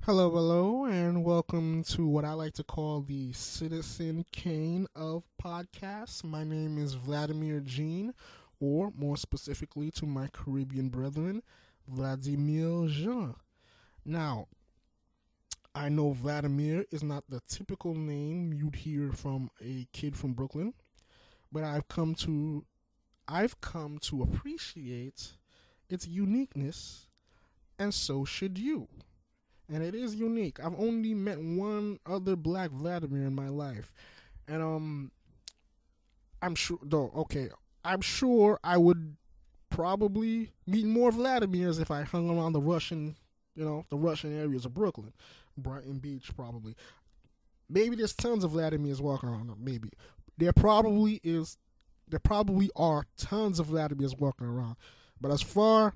Hello, hello, and welcome to what I like to call the Citizen Kane of Podcasts. My name is Vladimir Jean, or more specifically to my Caribbean brethren, Vladimir Jean. Now, I know Vladimir is not the typical name you'd hear from a kid from Brooklyn, but I've come to appreciate its uniqueness, and so should you. And it is unique. I've only met one other black Vladimir in my life, and I'm sure though. Okay, I'm sure I would probably meet more Vladimirs if I hung around the Russian areas of Brooklyn, Brighton Beach, probably. Maybe there's tons of Vladimirs walking around. Maybe there probably is. There probably are tons of Vladimirs walking around, but as far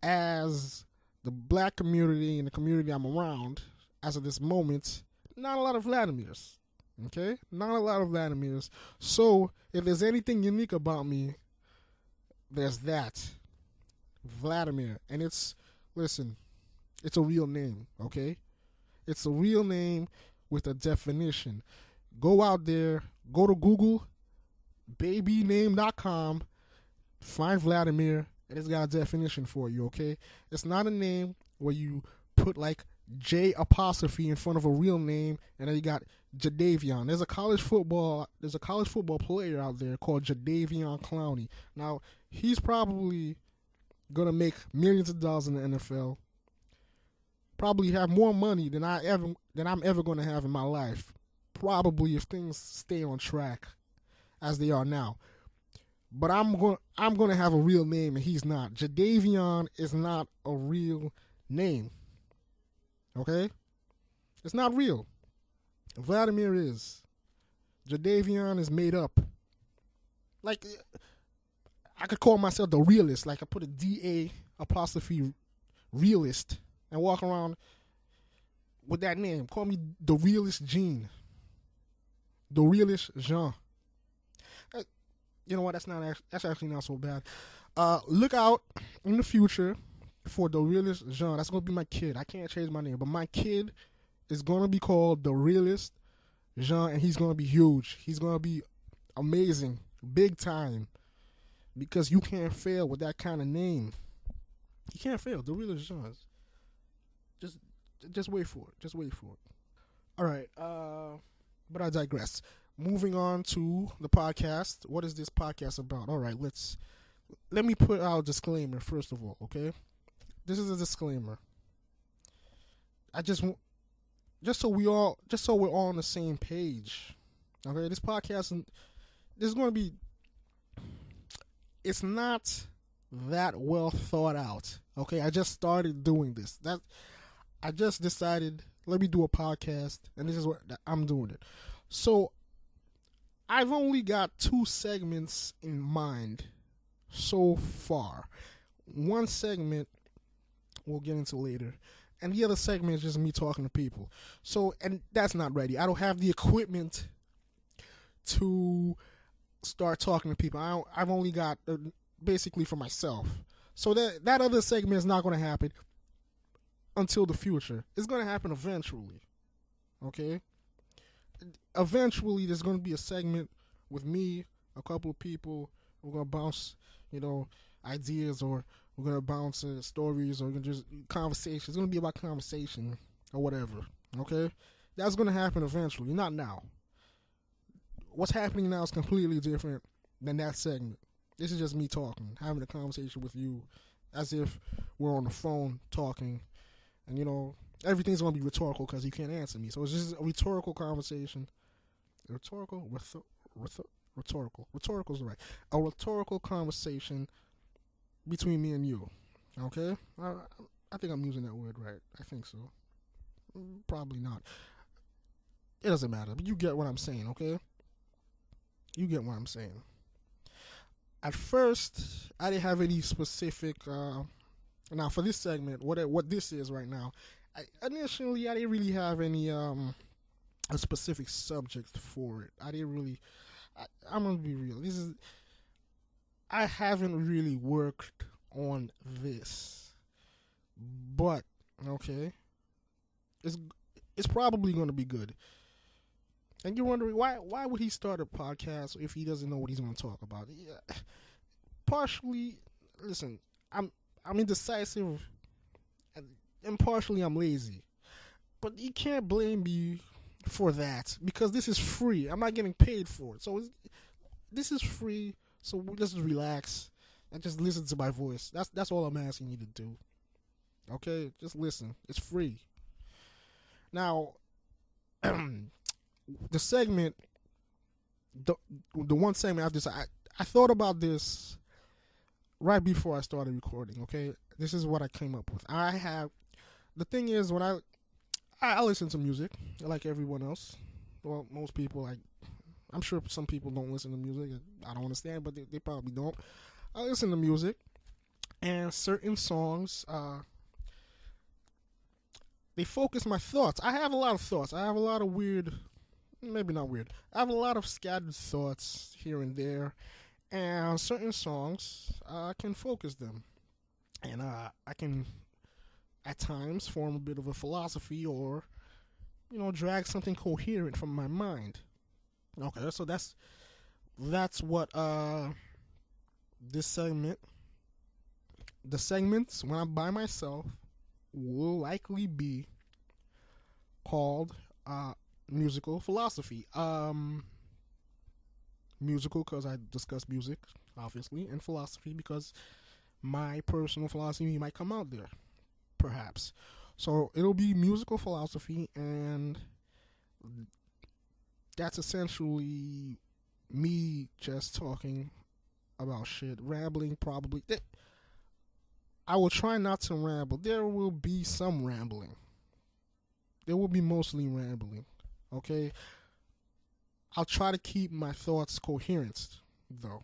as the black community and the community I'm around as of this moment, not a lot of Vladimirs. Okay? Not a lot of Vladimirs. So, if there's anything unique about me, there's that. Vladimir. And listen, it's a real name, okay? It's a real name with a definition. Go out there, go to Google, babyname.com, find Vladimir, and it's got a definition for you, okay? It's not a name where you put like J apostrophe in front of a real name and then you got Jadavion. There's a college football player out there called Jadavion Clowney. Now, he's probably gonna make millions of dollars in the NFL. Probably have more money than I'm ever gonna have in my life. Probably if things stay on track as they are now. But I'm gonna have a real name and he's not. Jadavion is not a real name. Okay? It's not real. Vladimir is. Jadavion is made up. Like I could call myself the realist. Like I put a DA apostrophe realist and walk around with that name. Call me the realist Gene. The realist Jean. You know what? That's actually not so bad. Look out in the future for the realist Jean. That's gonna be my kid. I can't change my name, but my kid is gonna be called the realist Jean, and he's gonna be huge. He's gonna be amazing, big time, because you can't fail with that kind of name. You can't fail. The realist Jean. Just, just wait for it. Just wait for it. All right. But I digress. Moving on to the podcast. What is this podcast about? All right, let me put out a disclaimer first of all, okay? This is a disclaimer. I just so we're all on the same page. Okay, this is going to be it's not that well thought out. Okay, I just started doing this. I just decided let me do a podcast and this is what I'm doing it. So I've only got two segments in mind so far. One segment we'll get into later, and the other segment is just me talking to people. So, and that's not ready. I don't have the equipment to start talking to people. I've only got basically for myself. So that other segment is not going to happen until the future. It's going to happen eventually. Okay? Eventually there's going to be a segment with me, a couple of people. We're going to bounce, ideas, or we're going to bounce stories, or we're going to just conversation. It's going to be about conversation or whatever. Okay? That's going to happen eventually, not now. What's happening now is completely different than that segment. This is just me talking, having a conversation with you as if we're on the phone talking, and everything's going to be rhetorical because you can't answer me. So it's just a rhetorical conversation. Rhetorical? Rhetorical. Rhetorical is right. A rhetorical conversation between me and you. Okay? I think I'm using that word right. I think so. Probably not. It doesn't matter. But you get what I'm saying, okay? You get what I'm saying. At first, I didn't have any specific... now, for this segment, what this is right now, initially, I didn't really have any a specific subject for it. I didn't really. I'm gonna be real. I haven't really worked on this, but okay. It's it's probably going to be good. And you're wondering why would he start a podcast if he doesn't know what he's going to talk about? Yeah, partially, listen, I'm indecisive, and partially I'm lazy. But you can't blame me for that because this is free. I'm not getting paid for it, so this is free. So let's just relax and just listen to my voice. That's all I'm asking you to do. Okay, just listen. It's free. Now, the segment, the one segment after this, I thought about this right before I started recording. Okay, this is what I came up with. The thing is when I listen to music like everyone else. Well, most people I'm sure some people don't listen to music. I don't understand, but they probably don't. I listen to music, and certain songs they focus my thoughts. I have a lot of thoughts. I have a lot of weird, maybe not weird. I have a lot of scattered thoughts here and there, and certain songs can focus them, and I can at times form a bit of a philosophy or drag something coherent from my mind. Okay, so that's what this segment, the segments when I'm by myself, will likely be called musical philosophy. Musical because I discuss music, obviously, and philosophy because my personal philosophy might come out there, perhaps. So it'll be musical philosophy, and that's essentially me just talking about shit, rambling probably. I will try not to ramble. There will be some rambling. There will be mostly rambling. Okay? I'll try to keep my thoughts coherent, though.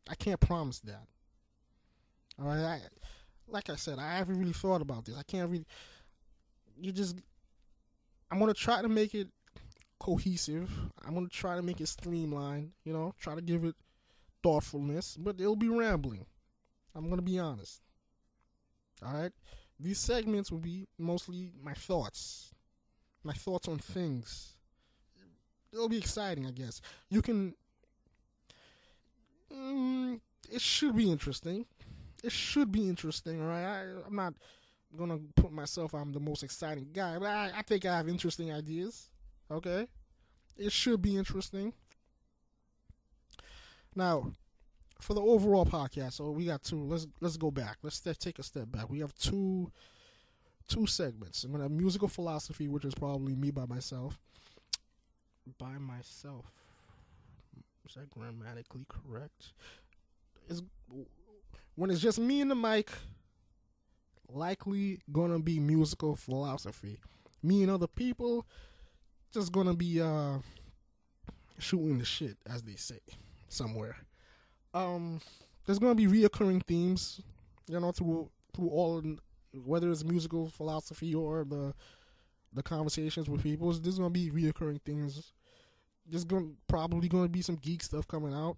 I can't promise that. Alright? Like I said, I haven't really thought about this. I can't really. I'm going to try to make it cohesive. I'm going to try to make it streamlined, try to give it thoughtfulness, but it'll be rambling. I'm going to be honest. Alright? These segments will be mostly my thoughts on things. It'll be exciting, I guess. You can. It should be interesting. It should be interesting, alright? I'm not going to put myself, I'm the most exciting guy, but I think I have interesting ideas. Okay? It should be interesting. Now, for the overall podcast, so we got two. Let's go back. Let's take a step back. We have two segments. I'm going to have musical philosophy, which is probably me by myself. By myself. Is that grammatically correct? When it's just me and the mic, likely gonna be musical philosophy. Me and other people, just gonna be shooting the shit, as they say, somewhere. There's gonna be reoccurring themes, through all, whether it's musical philosophy or the conversations with people. There's gonna be reoccurring things. There's probably gonna be some geek stuff coming out.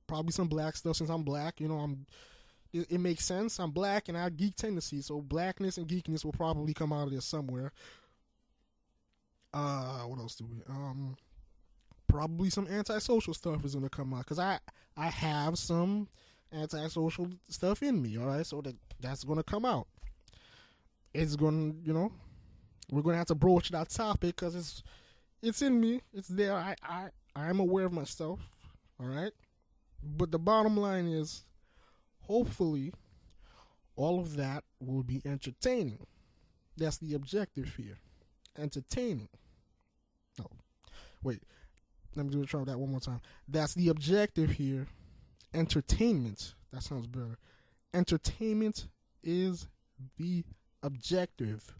Probably some black stuff since I'm black. It makes sense. I'm black and I have geek tendencies, so blackness and geekiness will probably come out of there somewhere. What else do we? Probably some antisocial stuff is gonna come out because I have some antisocial stuff in me. All right, so that's gonna come out. It's gonna, we're gonna have to broach that topic because it's in me. It's there. I am aware of myself. All right, but the bottom line is, hopefully, all of that will be entertaining. That's the objective here. Entertaining. No, wait. Let me try that one more time. That's the objective here. Entertainment. That sounds better. Entertainment is the objective.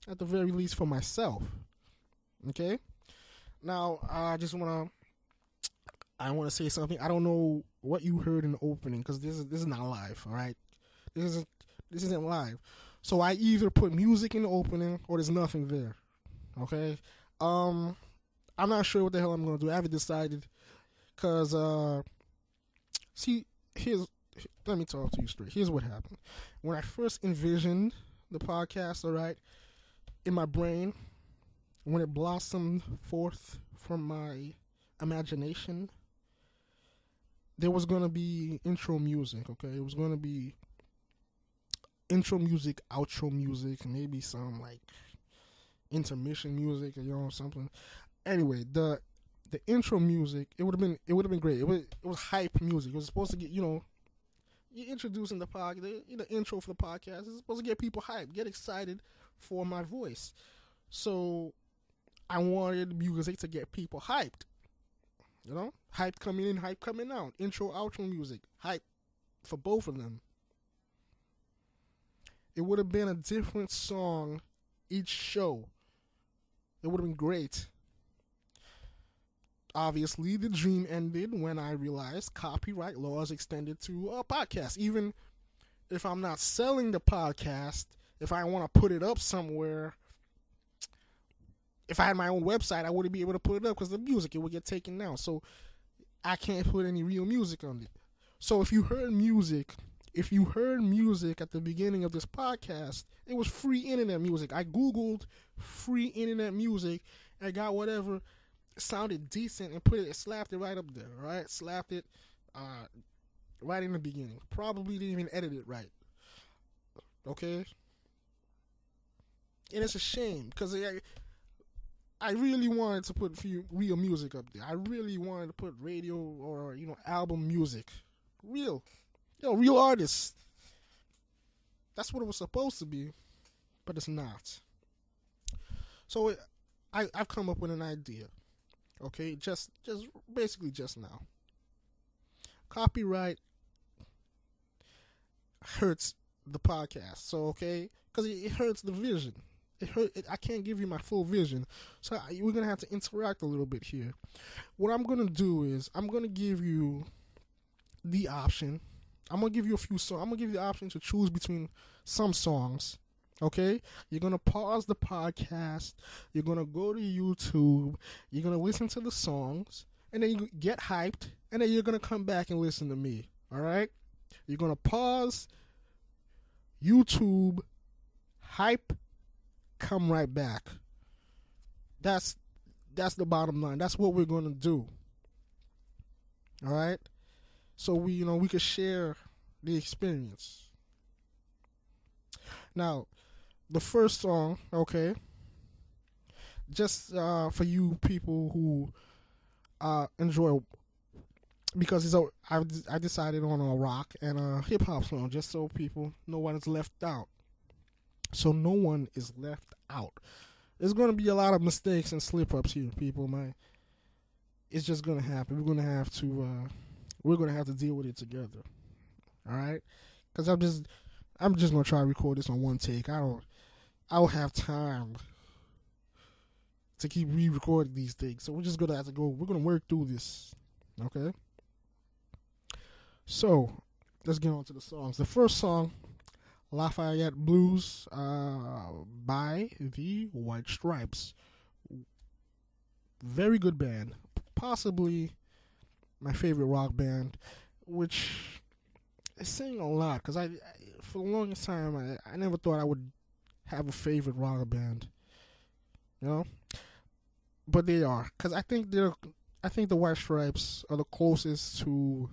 At the very least for myself. Okay? Now, I want to say something. I don't know what you heard in the opening because this is not live, all right? This isn't live. So I either put music in the opening or there's nothing there. Okay? I'm not sure what the hell I'm going to do. I haven't decided because see, here's let me talk to you straight. Here's what happened. When I first envisioned the podcast, all right, in my brain, when it blossomed forth from my imagination, there was going to be intro music, okay? It was going to be intro music, outro music, maybe some like intermission music, or, something. Anyway, the intro music, it would have been great. It was hype music. It was supposed to get, you're introducing the podcast, the intro for the podcast. It's supposed to get people hyped, get excited for my voice. So I wanted music to get people hyped. Hype coming in, hype coming out. Intro, outro music, hype for both of them. It would have been a different song each show. It would have been great. Obviously, the dream ended when I realized copyright laws extended to a podcast. Even if I'm not selling the podcast, if I want to put it up somewhere, if I had my own website, I wouldn't be able to put it up because the music, it would get taken down. So I can't put any real music on it. So if you heard music at the beginning of this podcast, it was free internet music. I Googled free internet music and got whatever sounded decent and slapped it right up there, right? Slapped it right in the beginning. Probably didn't even edit it right. Okay? And it's a shame because I really wanted to put real music up there. I really wanted to put radio or, album music. Real artists. That's what it was supposed to be, but it's not. So I've come up with an idea. Okay, just basically just now. Copyright hurts the podcast. So, okay, because it hurts the vision. I can't give you my full vision. So we're going to have to interact a little bit here. What I'm going to do is I'm going to give you the option. I'm going to give you a few songs. I'm going to give you the option to choose between some songs. Okay? You're going to pause the podcast. You're going to go to YouTube. You're going to listen to the songs. And then you get hyped. And then you're going to come back and listen to me. All right? You're going to pause YouTube, hype, come right back. That's the bottom line. That's what we're going to do. All right? So we could share the experience. Now, the first song, okay, just for you people who enjoy, because I decided on a rock and a hip hop song, just so people, no one is left out. So no one is left out. There's going to be a lot of mistakes and slip ups here, people. It's just going to happen. We're going to have to deal with it together. All right? Because I'm just going to try to record this on one take. I don't have time to keep re-recording these things. So we're just going to have to go. We're going to work through this. Okay? So let's get on to the songs. The first song, Lafayette Blues by the White Stripes. Very good band. Possibly my favorite rock band, which is saying a lot because I for the longest time, I never thought I would have a favorite rock band. But they are, because I think the White Stripes are the closest to,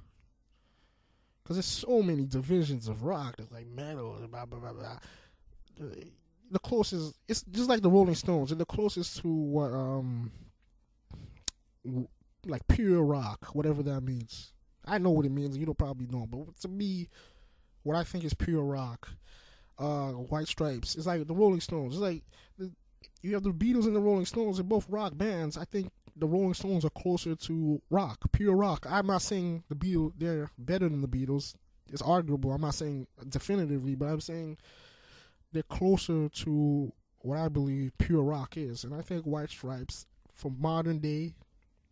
because there's so many divisions of rock. There's like metal, blah, blah, blah, blah. The closest, it's just like the Rolling Stones. They're the closest to what, like pure rock, whatever that means. I know what it means. You don't probably know, but to me, what I think is pure rock, White Stripes, it's like the Rolling Stones. It's like you have the Beatles and the Rolling Stones. They're both rock bands. I think the Rolling Stones are closer to rock, pure rock. I'm not saying the Beatles, they're better than the Beatles. It's arguable. I'm not saying definitively, but I'm saying they're closer to what I believe pure rock is. And I think White Stripes, from modern day,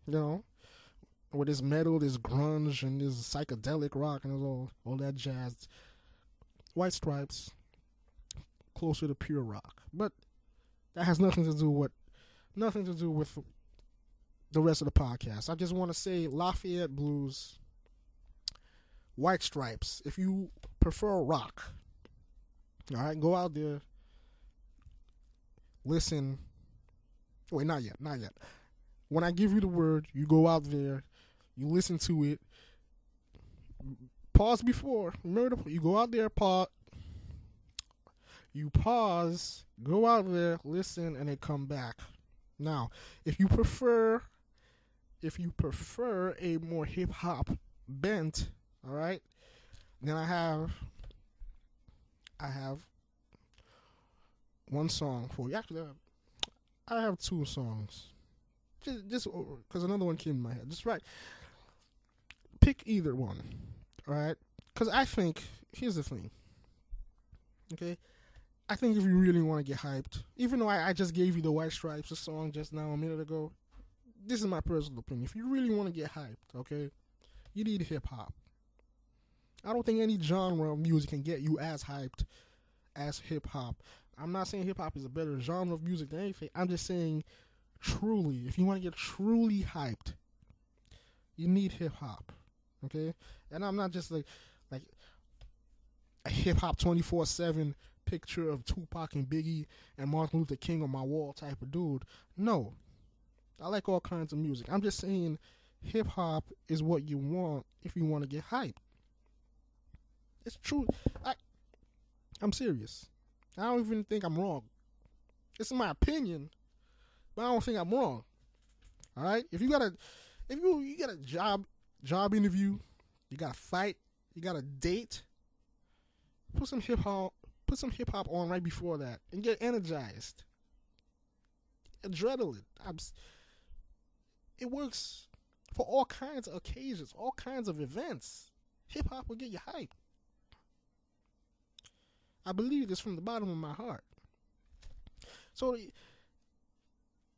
where there's metal, there's grunge, and there's psychedelic rock, and there's all that jazz. White Stripes, closer to pure rock. But that has nothing to do with the rest of the podcast. I just want to say Lafayette Blues White Stripes. If you prefer rock, all right, go out there, listen. Wait, not yet, not yet. When I give you the word, you go out there, you listen to it. Pause before. Remember, you go out there, pause. You pause, go out there, listen, and then come back. Now, if you prefer a more hip hop bent, all right, then I have one song for you. Actually, I have two songs. Just because another one came in my head. Just right. Pick either one, all right? Because I think, here's the thing, okay? I think if you really want to get hyped, even though I just gave you the White Stripes, a song just now a minute ago, this is my personal opinion. If you really want to get hyped, okay, you need hip hop. I don't think any genre of music can get you as hyped as hip hop. I'm not saying hip hop is a better genre of music than anything. I'm just saying, truly, if you want to get truly hyped, you need hip hop, okay? And I'm not just like a hip hop 24/7 picture of Tupac and Biggie and Martin Luther King on my wall type of dude. No, I like all kinds of music. I'm just saying hip hop is what you want if you want to get hyped. It's true. I'm serious. I don't even think I'm wrong. It's my opinion, but I don't think I'm wrong. All right. If you got a job interview, you got a fight, you got a date, put some hip hop on right before that and get energized. Adrenaline. It works for all kinds of occasions, all kinds of events. Hip hop will get you hyped. I believe this from the bottom of my heart. So,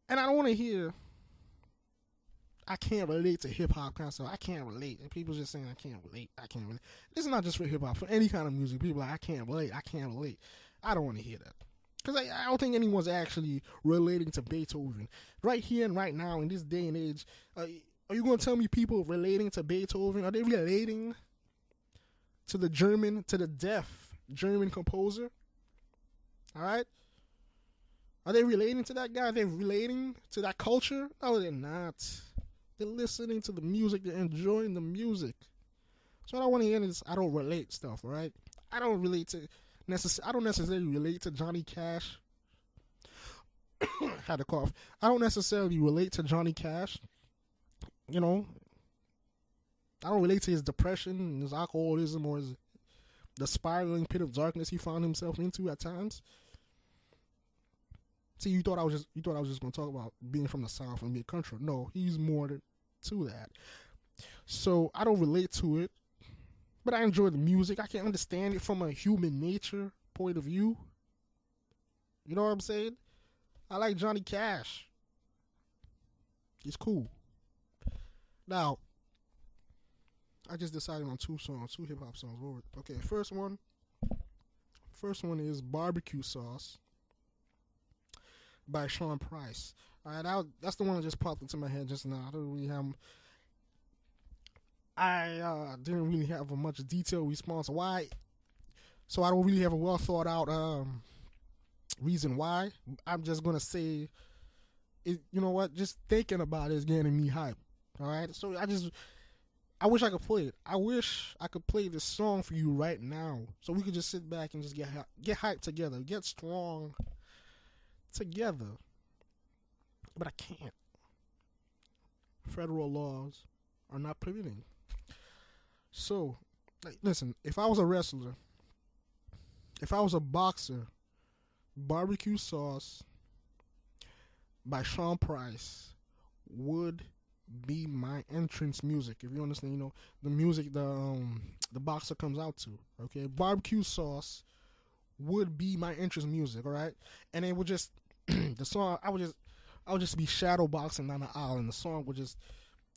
and I don't want to hear, I can't relate to hip hop kind of stuff. I can't relate. And people just saying, I can't relate. This is not just for hip hop. For any kind of music, people are like, I can't relate. I don't want to hear that. Because I don't think anyone's actually relating to Beethoven. Right here and right now, in this day and age, are you going to tell me people relating to Beethoven? Are they relating to the deaf German composer? All right? Are they relating to that guy? Are they relating to that culture? No, they're not. They're listening to the music. They're enjoying the music. So I don't want to hear this I don't relate stuff, all right? I don't necessarily relate to Johnny Cash. Had a cough. I don't necessarily relate to Johnny Cash. You know, I don't relate to his depression and his alcoholism or the spiraling pit of darkness he found himself into at times. See, you thought I was just going to talk about being from the South and being country. No, he's more to that. So I don't relate to it, but I enjoy the music. I can understand it from a human nature point of view. You know what I'm saying? I like Johnny Cash. He's cool. Now, I just decided on two hip hop songs. Okay, first one is Barbecue Sauce by Sean Price. All right, that's the one that just popped into my head just now. I didn't really have a much detailed response why, so I don't really have a well thought out reason why. I'm just gonna say, you know what? Just thinking about it is getting me hyped. All right, so I wish I could play it. I wish I could play this song for you right now, so we could just sit back and just get hyped together, get strong together. But I can't. Federal laws are not permitting. So, listen, if I was a wrestler, if I was a boxer, Barbecue Sauce by Sean Price would be my entrance music. If you understand, you know, the music the boxer comes out to. Okay, Barbecue Sauce would be my entrance music. All right, and it would just the song. I would just be shadow boxing down the aisle, and the song would just,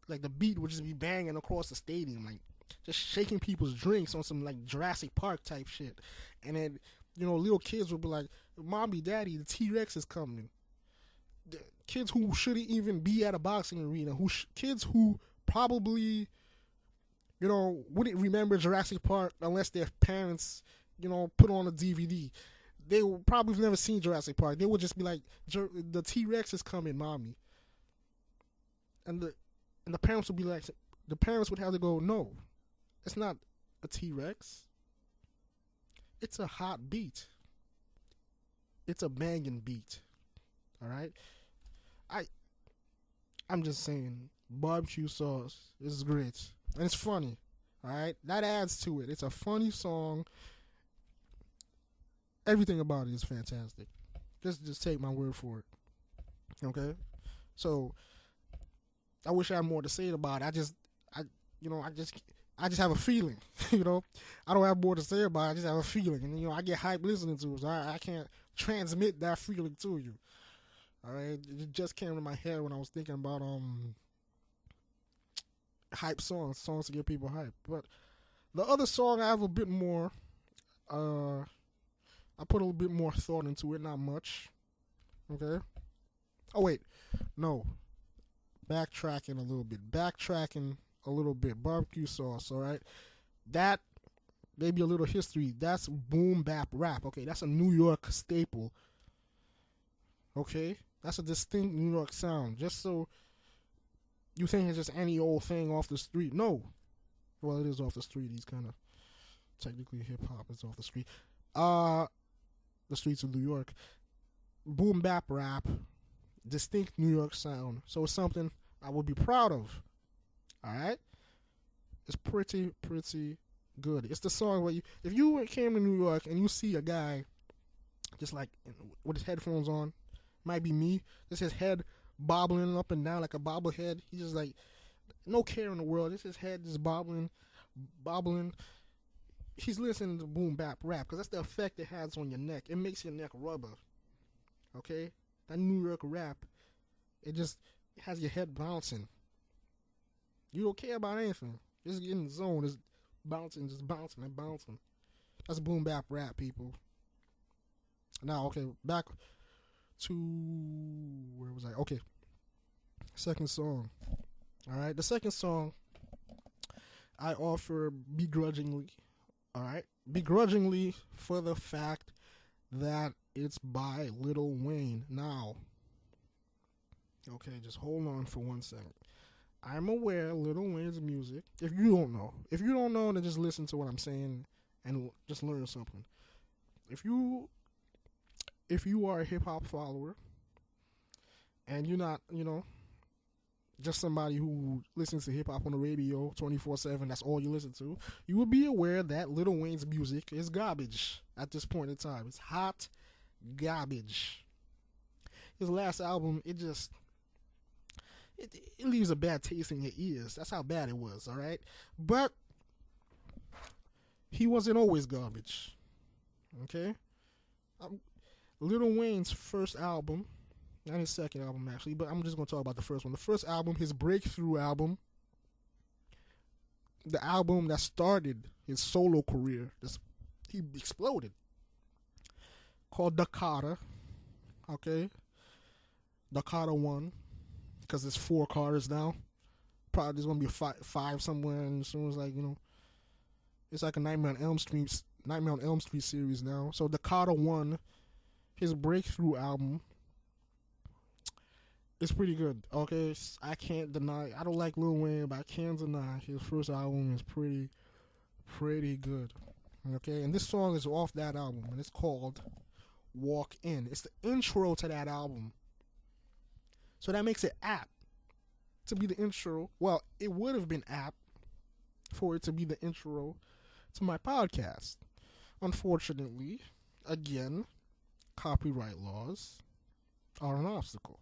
like, the beat would just be banging across the stadium, like just shaking people's drinks on some like Jurassic Park type shit. And then, you know, little kids would be like, "Mommy, Daddy, the T-Rex is coming." The kids who shouldn't even be at a boxing arena, kids who probably wouldn't remember Jurassic Park unless their parents, put on a DVD. They would probably have never seen Jurassic Park. They would just be like, the T-Rex is coming, mommy. And the parents would be like, the parents would have to go, no, it's not a T-Rex. It's a hot beat. It's a banging beat. All right? I'm just saying, barbecue sauce is great. And it's funny. All right? That adds to it. It's a funny song. Everything about it is fantastic. Just take my word for it. Okay? So, I wish I had more to say about it. I just have a feeling. I don't have more to say about it. I just have a feeling, and I get hyped listening to it. So I can't transmit that feeling to you. All right, it just came to my head when I was thinking about hype songs to get people hyped. But the other song, I have a bit more. I put a little bit more thought into it. Not much. Okay. Oh wait, no. Backtracking a little bit. Barbecue sauce, all right? That, maybe a little history. That's boom bap rap, okay? That's a New York staple, okay? That's a distinct New York sound. Just so you think it's just any old thing off the street. No. Well, it is off the street. He's kind of technically hip-hop. It's off the street. The streets of New York. Boom bap rap. Distinct New York sound. So it's something I would be proud of. Alright? It's pretty good. It's the song where if you came to New York and you see a guy just like with his headphones on, might be me, just his head bobbling up and down like a bobblehead. He's just like, no care in the world. It's his head just bobbling. He's listening to boom bap rap because that's the effect it has on your neck. It makes your neck rubber. Okay? That New York rap, it has your head bouncing. You don't care about anything. Just get in the zone. Just bouncing and bouncing. That's boom bap rap, people. Now, okay, back to where was I? Okay, second song. All right, the second song I offer begrudgingly. All right, begrudgingly for the fact that it's by Lil Wayne. Now, okay, just hold on for 1 second. I'm aware Lil Wayne's music. If you don't know, then just listen to what I'm saying and just learn something. If you are a hip hop follower and you're not, just somebody who listens to hip hop on the radio 24/7, that's all you listen to, you will be aware that Lil Wayne's music is garbage at this point in time. It's hot garbage. His last album, it leaves a bad taste in your ears. That's how bad it was, all right? But he wasn't always garbage, okay? Lil Wayne's first album, not his second album actually, but I'm just going to talk about the first one. The first album, his breakthrough album, the album that started his solo career, he exploded, called Dakota, okay? Dakota 1. Because there's 4 cars now. Probably there's gonna be a five somewhere, and as soon as it's like a Nightmare on Elm Street series now. So Dakota 1, his breakthrough album, is pretty good. Okay, I can't deny. I don't like Lil Wayne, but I can't deny his first album is pretty good. Okay, and this song is off that album, and it's called "Walk In." It's the intro to that album. So that makes it apt to be the intro. Well, it would have been apt for it to be the intro to my podcast. Unfortunately, again, copyright laws are an obstacle.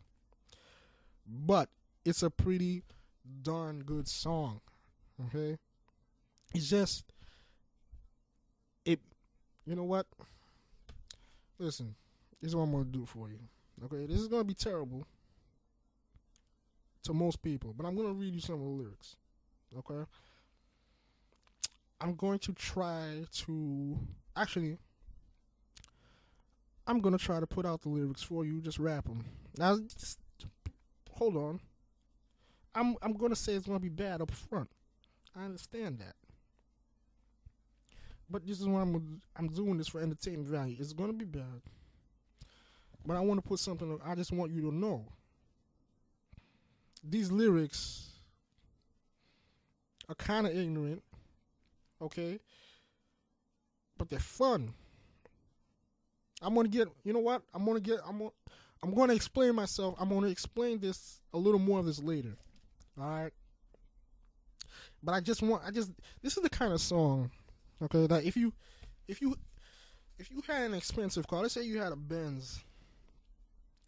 But it's a pretty darn good song. Okay? It's just, you know what? Listen, this is what I'm going to do for you. Okay? This is going to be terrible to most people, but I'm going to read you some of the lyrics. Okay? I'm going to try to put out the lyrics for you, just rap them. Now, just hold on. I'm going to say it's going to be bad up front. I understand that. But this is what I'm doing this for entertainment value. It's gonna be bad. But I want to put something. I just want you to know. These lyrics are kind of ignorant, okay? But they're fun. I'm gonna get. You know what? I'm gonna explain myself. I'm gonna explain this a little more of this later. All right. But this is the kind of song, okay, that if you had an expensive car, let's say you had a Benz,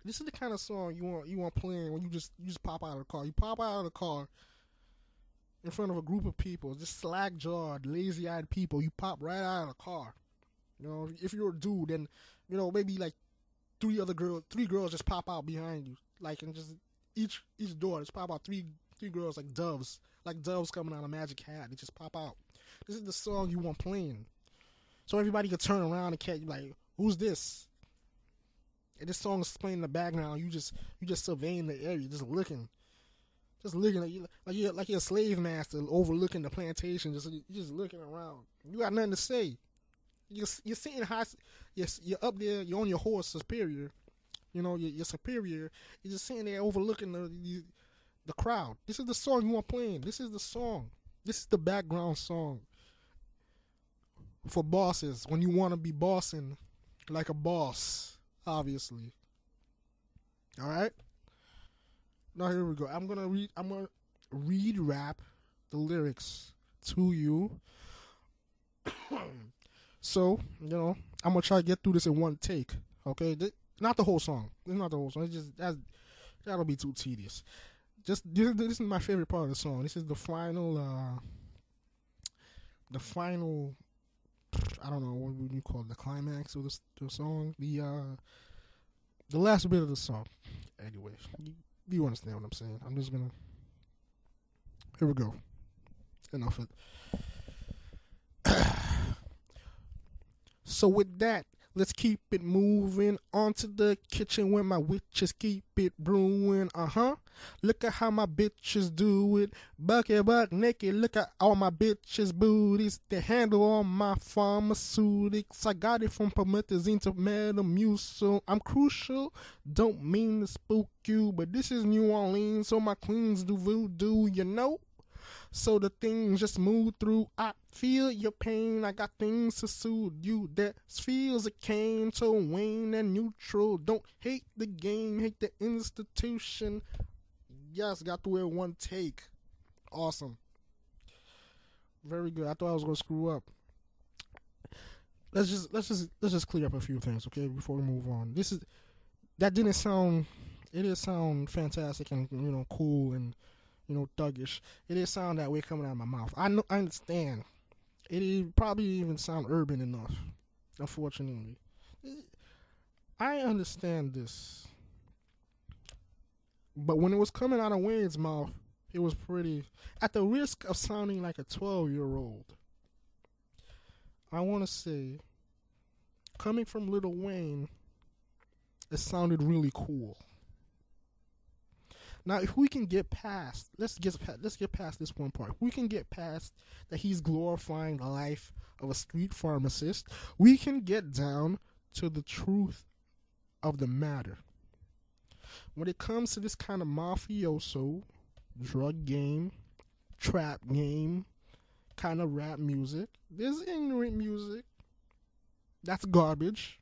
this is the kind of song you want playing when you just pop out of the car. You pop out of the car in front of a group of people, just slack-jawed, lazy-eyed people. You pop right out of the car. You know, if you're a dude, then maybe like three girls just pop out behind you, like, and just each door just pop out three girls like doves coming out of a magic hat. They just pop out. This is the song you want playing, so everybody can turn around and catch you like, who's this? And this song is playing in the background. You just surveying the area, just looking like you're a slave master overlooking the plantation. Just looking around. You got nothing to say. You're sitting high. You're up there. You're on your horse, superior. You know, you're superior. You're just sitting there overlooking the crowd. This is the song you want playing. This is the song. This is the background song for bosses when you want to be bossing like a boss, obviously. All right. Now here we go. I'm gonna read rap the lyrics to you. So, I'm gonna try to get through this in one take. Okay, not the whole song. It's not the whole song. It's just that'll be too tedious. Just this is my favorite part of the song. This is the final. I don't know what would you call it, the climax of the song. The last bit of the song. Anyway, you understand what I'm saying. I'm just gonna. Here we go. Enough of it. So with that, let's keep it moving on to the kitchen where my witches keep it brewing. Look at how my bitches do it. Butt naked. Look at all my bitches' booties. They handle all my pharmaceutics. I got it from promethazine to Metamucil. I'm crucial. Don't mean to spook you, but this is New Orleans, so my queens do voodoo, So the things just move through. I feel your pain. I got things to soothe you. That feels a cane. So wane and neutral. Don't hate the game. Hate the institution. Yes, got through it one take. Awesome. Very good. I thought I was gonna screw up. Let's just clear up a few things, okay, before we move on. That didn't sound. It did sound fantastic and cool and thuggish. It did sound that way coming out of my mouth. I understand. It probably even sound urban enough. Unfortunately, I understand this. But when it was coming out of Wayne's mouth, it was pretty. At the risk of sounding like a 12-year-old, I want to say, coming from Lil Wayne, it sounded really cool. Now, if we can get past, let's get past this one part. If we can get past that he's glorifying the life of a street pharmacist, we can get down to the truth of the matter. When it comes to this kind of mafioso, drug game, trap game, kind of rap music, there's ignorant music. That's garbage.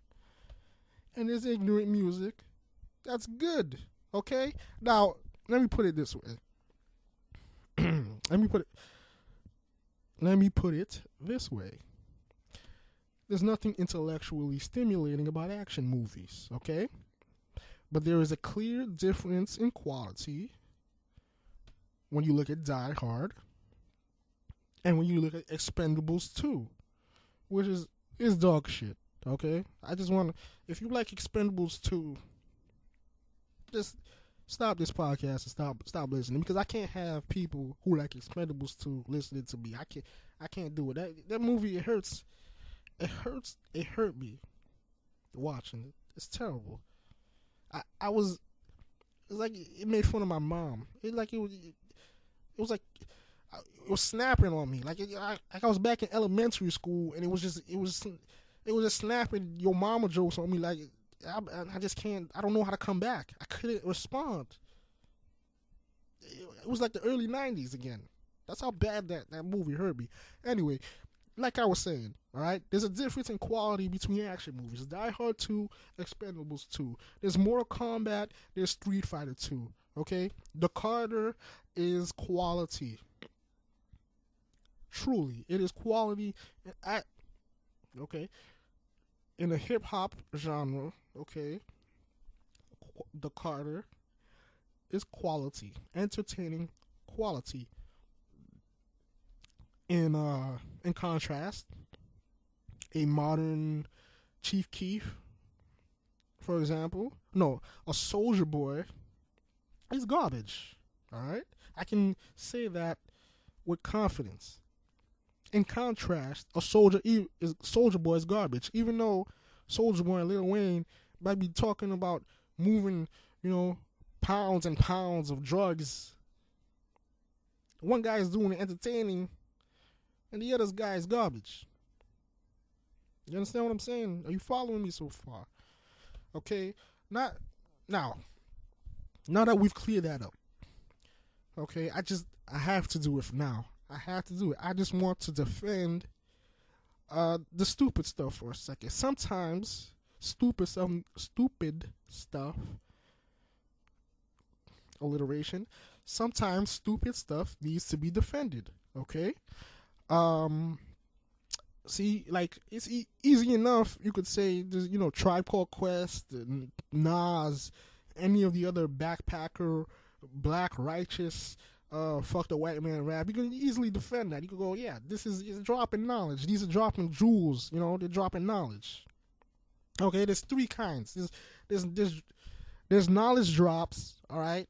And there's ignorant music. That's good. Okay? Now, let me put it this way. Let me put it this way. There's nothing intellectually stimulating about action movies, okay? But there is a clear difference in quality when you look at Die Hard and when you look at Expendables 2, which is dog shit, okay? I just want to, if you like Expendables 2, just stop this podcast and stop listening, because I can't have people who like Expendables 2 listening to me. I can't do it. That movie, it hurts. It hurt me watching it. It's terrible. It was like it made fun of my mom. It was like it was snapping on me. Like I was back in elementary school, and it was just snapping your mama jokes on me. Like I just can't. I don't know how to come back. I couldn't respond. It was like the early '90s again. That's how bad that movie hurt me. Anyway, like I was saying, all right, there's a difference in quality between action movies. Die Hard 2, Expendables 2. There's Mortal Kombat, there's Street Fighter 2. Okay? The Carter is quality. Truly, it is quality. Okay, in the hip hop genre, okay, the Carter is quality, entertaining quality. In contrast, a modern Chief Keef, for example, no, a Soldier Boy is garbage. All right, I can say that with confidence. In contrast, Soldier Boy is garbage. Even though Soldier Boy and Lil Wayne might be talking about moving, pounds and pounds of drugs. One guy is doing it entertaining, and the other guy is garbage. You understand what I'm saying? Are you following me so far? Okay, now that we've cleared that up, okay, I have to do it now. I have to do it. I just want to defend the stupid stuff for a second. Sometimes stupid stuff, alliteration. Sometimes stupid stuff needs to be defended. Okay. See, like it's easy enough. You could say, Tribe Called Quest, Nas, any of the other backpacker, black righteous. Fuck the white man rap. You can easily defend that. You can go, yeah, this is dropping knowledge. These are dropping jewels. They're dropping knowledge. Okay, there's three kinds. There's knowledge drops. All right,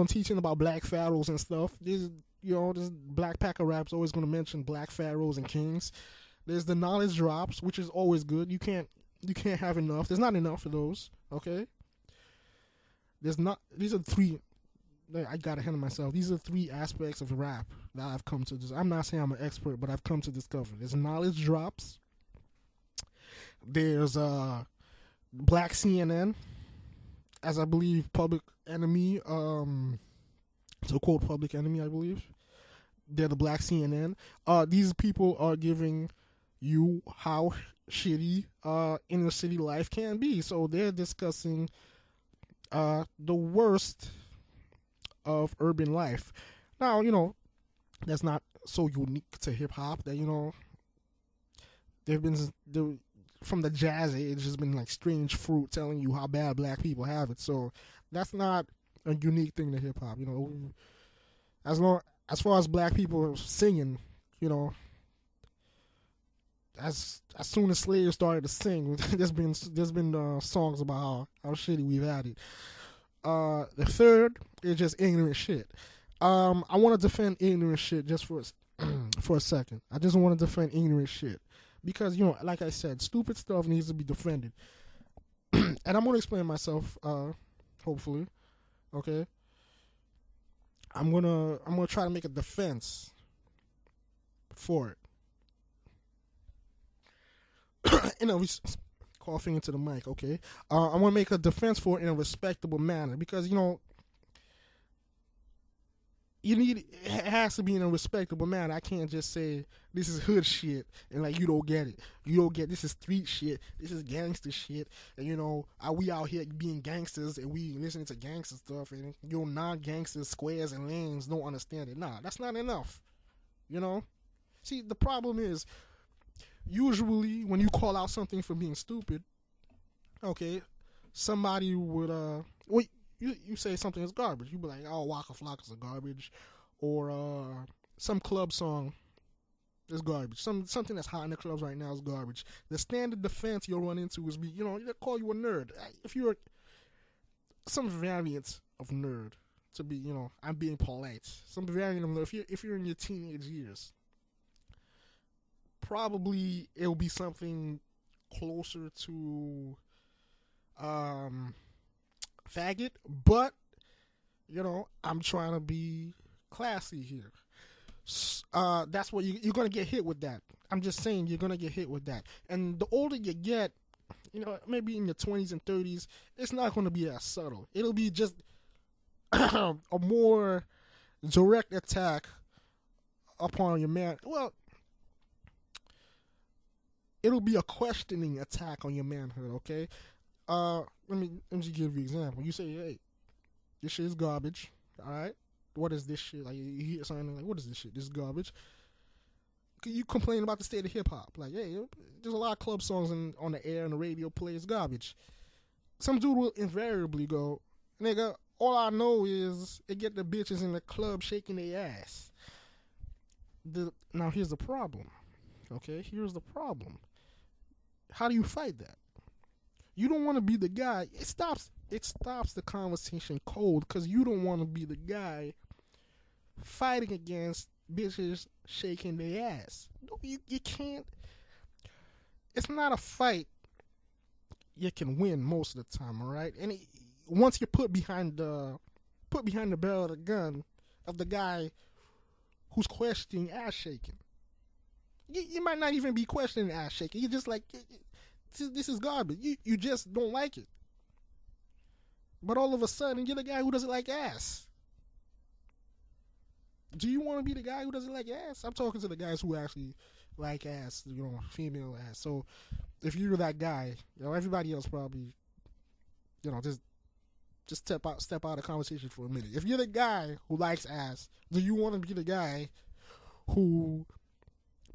teaching about black pharaohs and stuff. This black packer rap's always going to mention black pharaohs and kings. There's the knowledge drops, which is always good. You can't have enough. There's not enough of those. Okay. These are three. I got ahead of myself. These are three aspects of rap that I've come to. I'm not saying I'm an expert, but I've come to discover. There's knowledge drops. There's Black CNN, as I believe Public Enemy. To quote Public Enemy, I believe they're the Black CNN. These people are giving you how shitty inner city life can be. So they're discussing the worst of urban life. Now, that's not so unique to hip hop that, they've been from the jazz age has been like Strange Fruit telling you how bad black people have it. So that's not a unique thing to hip hop. As far as black people are singing, as soon as slaves started to sing, there's been songs about how shitty we've had it. The third is just ignorant shit. I want to defend ignorant shit just for a second. I just want to defend ignorant shit because like I said, stupid stuff needs to be defended. And I'm gonna explain myself. Hopefully, okay. I'm gonna try to make a defense for it. Coughing into the mic, okay. I'm gonna make a defense for it in a respectable manner because it has to be in a respectable manner. I can't just say this is hood shit and like you don't get it. You don't get this is street shit. This is gangster shit. And we out here being gangsters and we listening to gangster stuff and non-gangsters, squares and lanes don't understand it. Nah, that's not enough. See, the problem is usually when you call out something for being stupid, okay, somebody would you say something is garbage. You be like, oh, Waka Flocka's a garbage, or some club song is garbage. Something that's hot in the clubs right now is garbage. The standard defense you'll run into is they call you a nerd. If you're some variant of nerd, to be I'm being polite. Some variant of nerd. If you're in your teenage years, probably it'll be something closer to faggot, but I'm trying to be classy here. That's what you're gonna get hit with that. I'm just saying you're gonna get hit with that. And the older you get, maybe in your 20s and 30s, it's not gonna be as subtle. It'll be just a more direct attack upon your man. Well, it'll be a questioning attack on your manhood. Okay. Let me just give you an example. You say, hey, this shit is garbage. All right. What is this shit? Like, you hear something like, what is this shit? This is garbage. You complain about the state of hip hop. Like, hey, there's a lot of club songs on the air and the radio play. It's garbage. Some dude will invariably go, nigga, all I know is it get the bitches in the club shaking their ass. Now, here's the problem. Okay? Here's the problem. How do you fight that? You don't want to be the guy. It stops the conversation cold because you don't want to be the guy fighting against bitches shaking their ass. No, you can't. It's not a fight you can win most of the time, all right? And once you're put behind the barrel of the gun of the guy who's questioning ass shaking, you might not even be questioning ass shaking. You're just like, this is garbage. You just don't like it. But all of a sudden, you're the guy who doesn't like ass. Do you want to be the guy who doesn't like ass? I'm talking to the guys who actually like ass, female ass. So if you're that guy, everybody else probably, just step out of conversation for a minute. If you're the guy who likes ass, do you want to be the guy who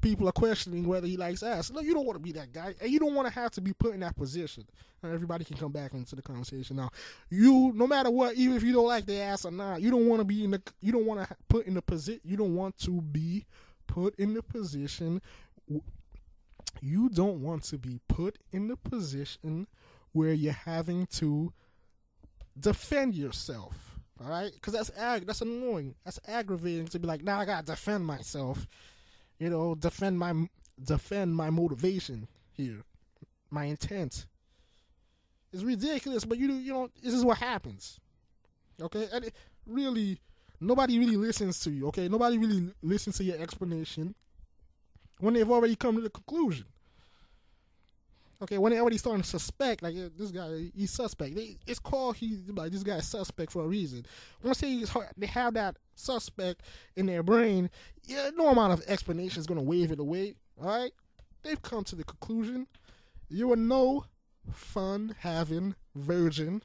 people are questioning whether he likes ass? No, you don't want to be that guy, and you don't want to have to be put in that position. And everybody can come back into the conversation now. No matter what, even if you don't like the ass or not, you don't want to be you don't want to put in the position. You don't want to be put in the position. You don't want to be put in the position where you're having to defend yourself. All right, because that's annoying. That's aggravating to be like, now I gotta defend myself. Defend my motivation here, my intent. It's ridiculous, but this is what happens. Okay, and nobody really listens to you. Okay, nobody really listens to your explanation when they've already come to the conclusion. Okay, when they already starting to suspect, like, this guy, he's suspect. It's called this guy's suspect for a reason. Once they have that suspect in their brain, no amount of explanation is going to wave it away. All right, they've come to the conclusion you're a no fun having virgin,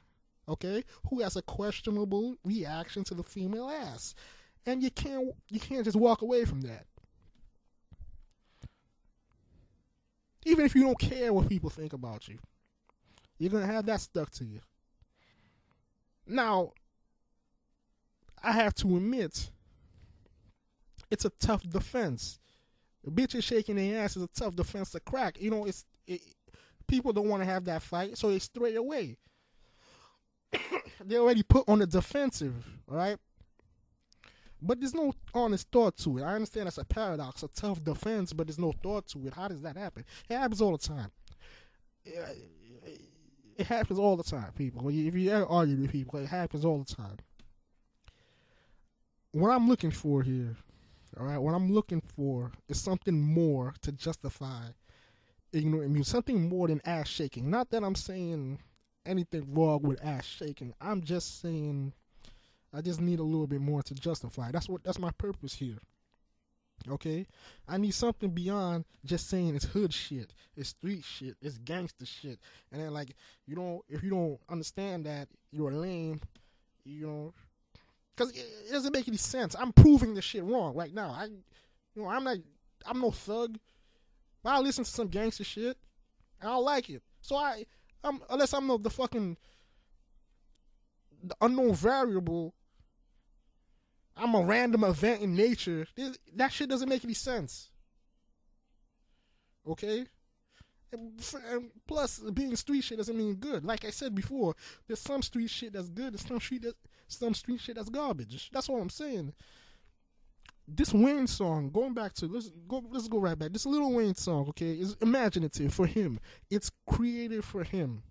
okay, who has a questionable reaction to the female ass, and you can't just walk away from that. Even if you don't care what people think about you, you're going to have that stuck to you. Now, I have to admit, it's a tough defense. Bitches shaking their ass is a tough defense to crack. People don't want to have that fight, so they stray away. They're already put on the defensive, all right? But there's no honest thought to it. I understand that's a paradox, a tough defense, but there's no thought to it. How does that happen? It happens all the time. It happens all the time, people. If you ever argue with people, it happens all the time. What I'm looking for here, all right, what I'm looking for is something more to justify ignorant music, something more than ass shaking. Not that I'm saying anything wrong with ass shaking. I'm just saying I just need a little bit more to justify. That's my purpose here. Okay? I need something beyond just saying it's hood shit, it's street shit, it's gangster shit. And then, like, if you don't understand that, you're lame, because it doesn't make any sense. I'm proving this shit wrong right now. I'm no thug. But I listen to some gangster shit and I like it. So unless I'm the unknown variable, I'm a random event in nature. That shit doesn't make any sense. Okay? And plus, being street shit doesn't mean good. Like I said before, there's some street shit that's good, there's some street shit that's garbage. That's all I'm saying. This Wayne song, going back to, let's go right back. This Lil Wayne song, okay, is imaginative for him. It's creative for him.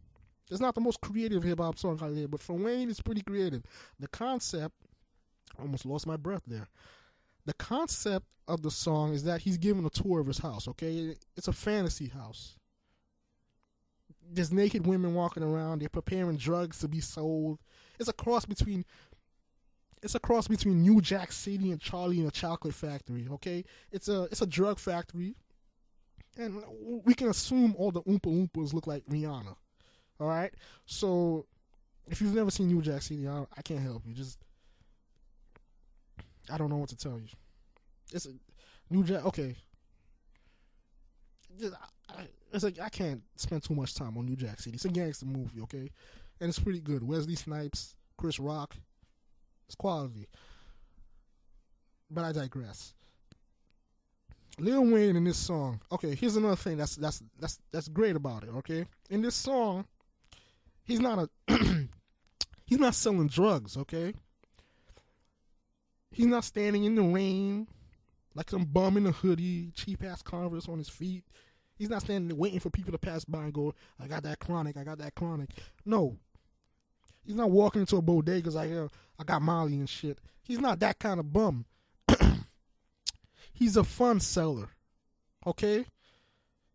It's not the most creative hip hop song out there, but for Wayne, it's pretty creative. The concept, I almost lost my breath there. the concept of the song is that he's giving a tour of his house, okay? It's a fantasy house. There's naked women walking around. They're preparing drugs to be sold. It's a cross between New Jack City and Charlie and a Chocolate Factory, okay? It's a drug factory. And we can assume all the Oompa Loompas look like Rihanna. All right? So if you've never seen New Jack City, I can't help you. I don't know what to tell you. It's a New Jack. Okay. It's like I can't spend too much time on New Jack City. It's a gangster movie, okay, and it's pretty good. Wesley Snipes, Chris Rock, it's quality. But I digress. Lil Wayne in this song. Okay, here's another thing that's great about it. Okay, in this song, he's not he's not selling drugs. Okay. He's not standing in the rain like some bum in a hoodie, cheap ass Converse on his feet. He's not standing there waiting for people to pass by and go, I got that chronic. No. He's not walking into a bodega like, I got Molly and shit. He's not that kind of bum. He's a fun seller. Okay?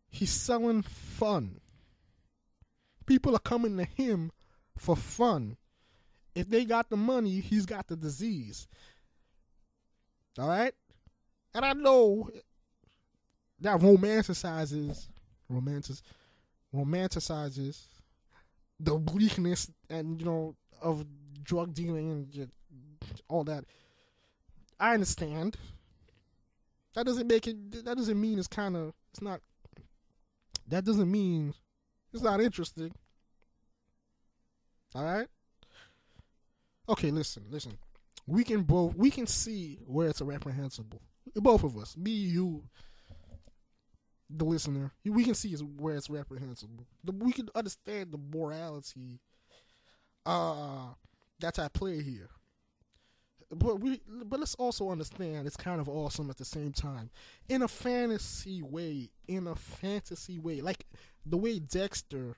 He's selling fun. People are coming to him for fun. If they got the money, he's got the disease. All right? And I know that romanticizes the bleakness and, of drug dealing and all that. I understand. That doesn't mean it's not interesting. All right? Okay, listen. We can see where it's reprehensible. Both of us, me, you, the listener, we can see where it's reprehensible. We can understand the morality that's at play here. But let's also understand it's kind of awesome at the same time. In a fantasy way, like the way Dexter,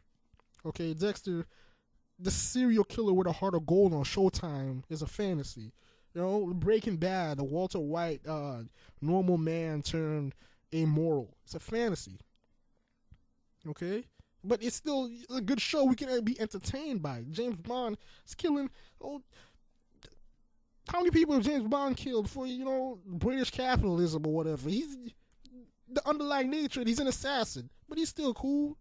the serial killer with a heart of gold on Showtime is a fantasy. Breaking Bad, the Walter White, normal man turned amoral. It's a fantasy. Okay? But it's still a good show. We can be entertained by. James Bond is killing. How many people have James Bond killed for, British capitalism or whatever? He's the underlying nature. He's an assassin. But he's still cool.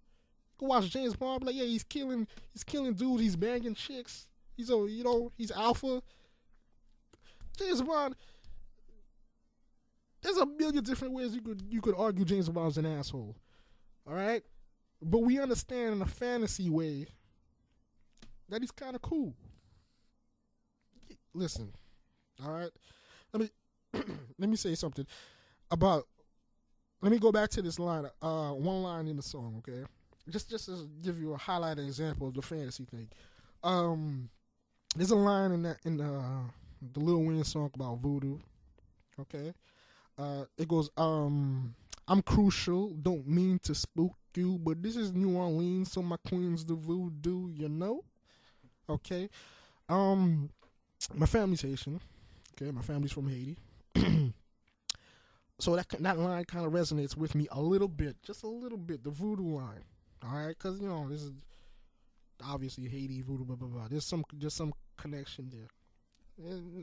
Go watch James Bond. Be like, yeah, he's killing dudes. He's banging chicks. He's alpha. James Bond, there's a million different ways you could argue James Bond's an asshole. All right? But we understand in a fantasy way that he's kind of cool. Listen, all right? Let me say something about. Let me go back to this line. One line in the song, okay? Just to give you a highlighted example of the fantasy thing. There's a line in the Lil Wayne song about voodoo. Okay? It goes, I'm crucial, don't mean to spook you, but this is New Orleans, so my queen's the voodoo, Okay? My family's Haitian. Okay? My family's from Haiti. So that line kind of resonates with me a little bit, just a little bit, the voodoo line. All right? Because, this is obviously Haiti, voodoo, blah, blah, blah. There's some connection there.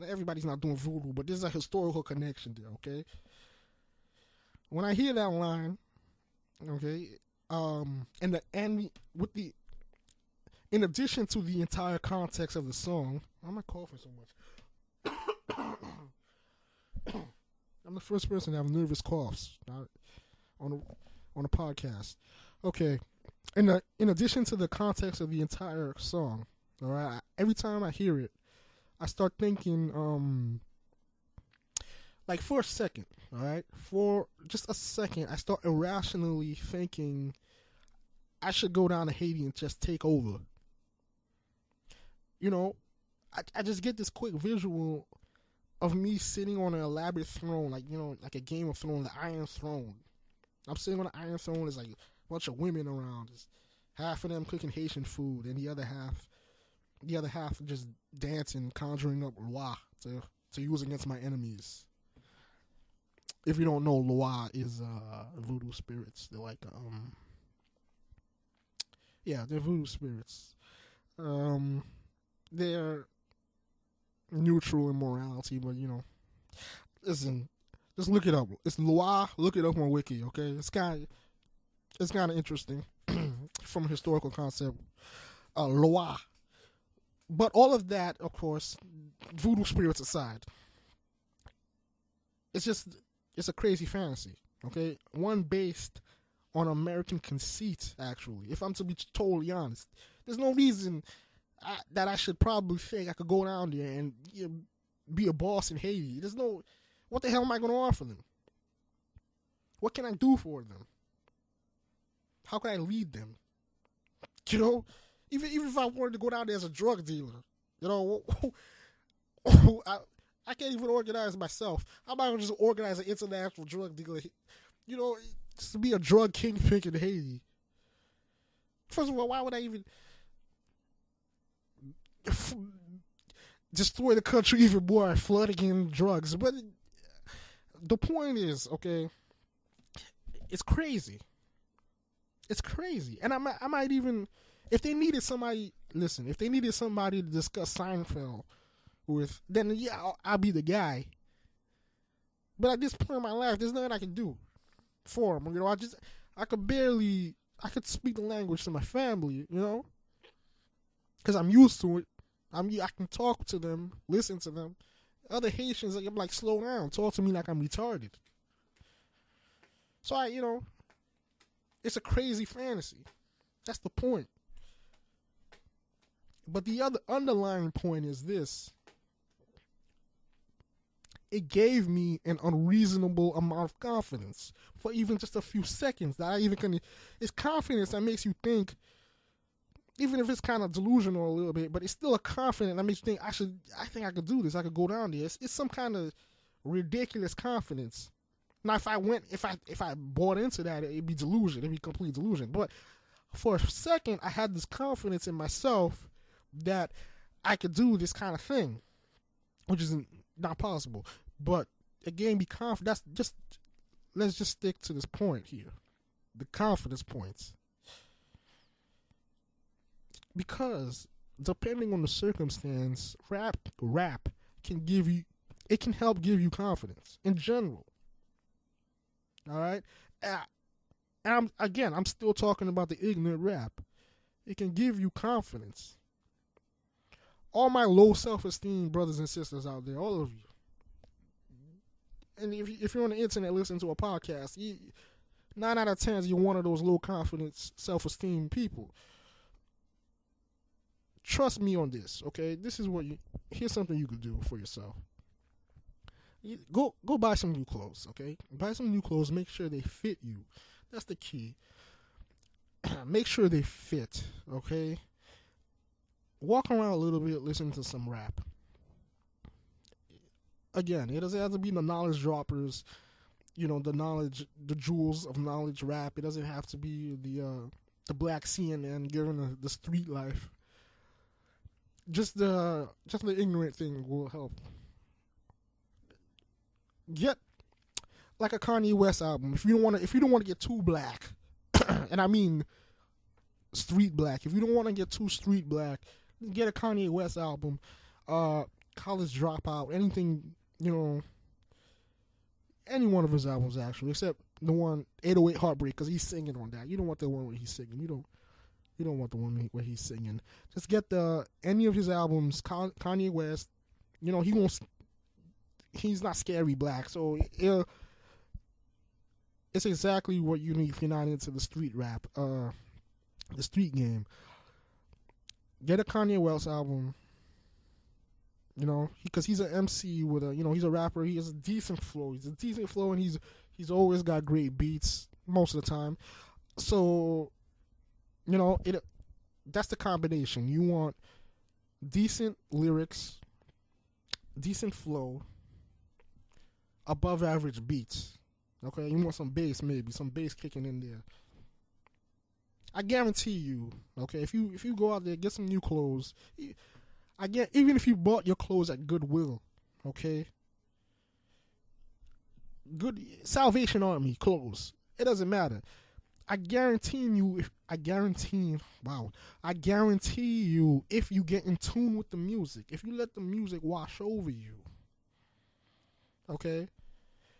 Everybody's not doing voodoo, but there's a historical connection there, okay? When I hear that line, okay, in addition to the entire context of the song, why am I coughing so much? I'm the first person to have nervous coughs on a podcast. Okay, in addition to the context of the entire song, all right, every time I hear it, I start thinking, like for a second, all right? For just a second, I start irrationally thinking I should go down to Haiti and just take over. I just get this quick visual of me sitting on an elaborate throne, like a Game of Thrones, the Iron Throne. I'm sitting on the Iron Throne, there's like a bunch of women around. There's half of them cooking Haitian food, and the other half just dancing, conjuring up Roi to use against my enemies. if you don't know, Loa is voodoo spirits. They're like yeah, they're voodoo spirits. They're neutral in morality, but listen, just look it up. It's Loa. Look it up on Wiki. Okay, it's kind of interesting from a historical concept. Loa, but all of that, of course, voodoo spirits aside, it's a crazy fantasy. Okay, one based on American conceit. Actually, if I'm to be totally honest, there's no reason that I should probably think I could go down there and be a boss in Haiti. There's no. What the hell am I going to offer them? What can I do for them? How can I lead them? Even if I wanted to go down there as a drug dealer, I can't even organize myself. How am I going to just organize an international drug dealer? Just to be a drug kingpin in Haiti. First of all, why would I even destroy the country even more, flooding in drugs? But the point is, okay, it's crazy. It's crazy. And I might even, if they needed somebody to discuss Seinfeld with, then yeah, I'll be the guy. But at this point in my life, there's nothing I can do for them. I could speak the language to my family, because I'm used to it. I can talk to them, listen to them. Other Haitians, I'm like, slow down, talk to me like I'm retarded. So it's a crazy fantasy. That's the point. But the other underlying point is this. It gave me an unreasonable amount of confidence for even just a few seconds. It's confidence that makes you think, even if it's kind of delusional a little bit, but it's still a confidence that makes you think I think I could do this. I could go down there. It's some kind of ridiculous confidence. Now, if I bought into that, it'd be delusion. It'd be complete delusion. But for a second, I had this confidence in myself that I could do this kind of thing, which is not possible. But again, be confident. Let's just stick to this point here, the confidence points. Because depending on the circumstance, rap can help give you confidence in general. All right, and I'm still talking about the ignorant rap. It can give you confidence. All my low self-esteem brothers and sisters out there, all of you, and if you're on the internet listening to a podcast, 9 out of 10 you're one of those low confidence, self-esteem people. Trust me on this, okay? Here's something you could do for yourself. Go buy some new clothes, okay? Buy some new clothes. Make sure they fit you. That's the key. Make sure they fit, okay? Walk around a little bit, listen to some rap. Again, it doesn't have to be the knowledge droppers, the jewels of knowledge rap. It doesn't have to be the black CNN giving the street life. Just the ignorant thing will help. Get like a Kanye West album. If you don't want to get too black, and I mean street black. If you don't want to get too street black, get a Kanye West album. College Dropout, anything, any one of his albums actually, except the one 808 Heartbreak, because he's singing on that. You don't want the one where he's singing. You don't want the one where he's singing. Just get any of his albums. Kanye West, he's not scary black, so it's exactly what you need if you're not into the street rap, the street game. Get a Kanye West album, because he's an MC with he's a rapper. He has a decent flow. And he's always got great beats most of the time. So, that's the combination. You want decent lyrics, decent flow, above average beats. Okay, you want some bass, maybe some bass kicking in there. I guarantee you, okay, if you go out there, get some new clothes. Even if you bought your clothes at Goodwill, okay, good Salvation Army clothes. It doesn't matter. I guarantee you, I guarantee you, if you get in tune with the music, if you let the music wash over you, okay,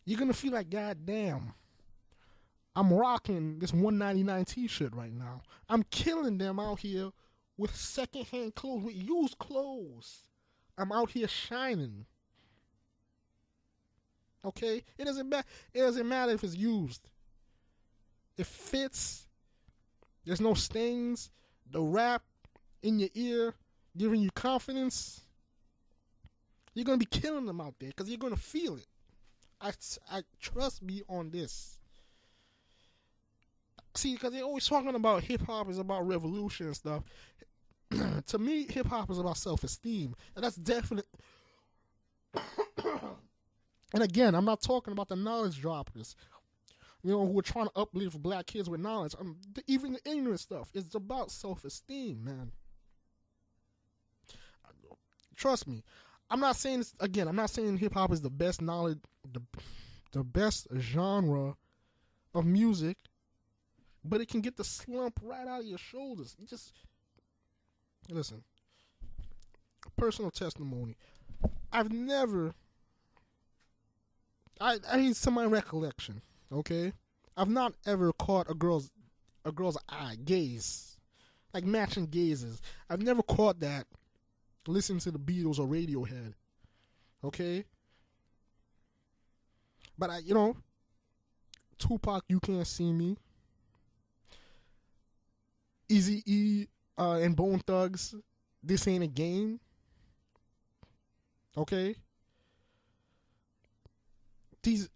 you're gonna feel like, God damn, I'm rocking this 199 t-shirt right now. I'm killing them out here with secondhand clothes, with used clothes. I'm out here shining. Okay, it doesn't matter. It doesn't matter if it's used. It fits. There's no stains. The rap in your ear, giving you confidence. You're gonna be killing them out there because you're gonna feel it. I trust me on this. See, because they're always talking about hip hop is about revolution and stuff. To me, hip hop is about self-esteem, and that's definite. And again, I'm not talking about the knowledge droppers, who are trying to uplift black kids with knowledge. Even the ignorant stuff. It's about self-esteem, man. Trust me. I'm not saying this, again. I'm not saying hip hop is the best knowledge, the best genre of music, but it can get the slump right out of your shoulders. You just listen. Personal testimony. I've never. I need some of my recollection. Okay, I've not ever caught a girl's eye, gaze, like matching gazes. I've never caught that listening to the Beatles or Radiohead. Okay, but Tupac, You Can't See Me, Eazy-E, and Bone Thugs, This Ain't a Game. Okay, these.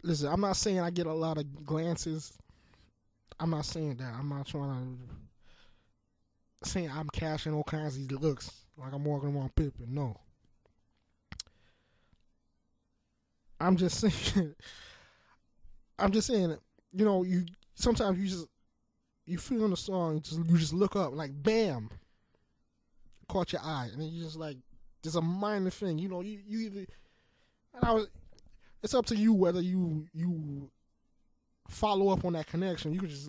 Listen, I'm not saying I get a lot of glances. I'm not saying that. I'm not trying to saying I'm cashing all kinds of these looks like I'm walking around Pippin. No. I'm just saying you sometimes you feel in the song, you just look up, like bam, caught your eye, and then you just like, there's a minor thing, you either, it's up to you whether you follow up on that connection. You could just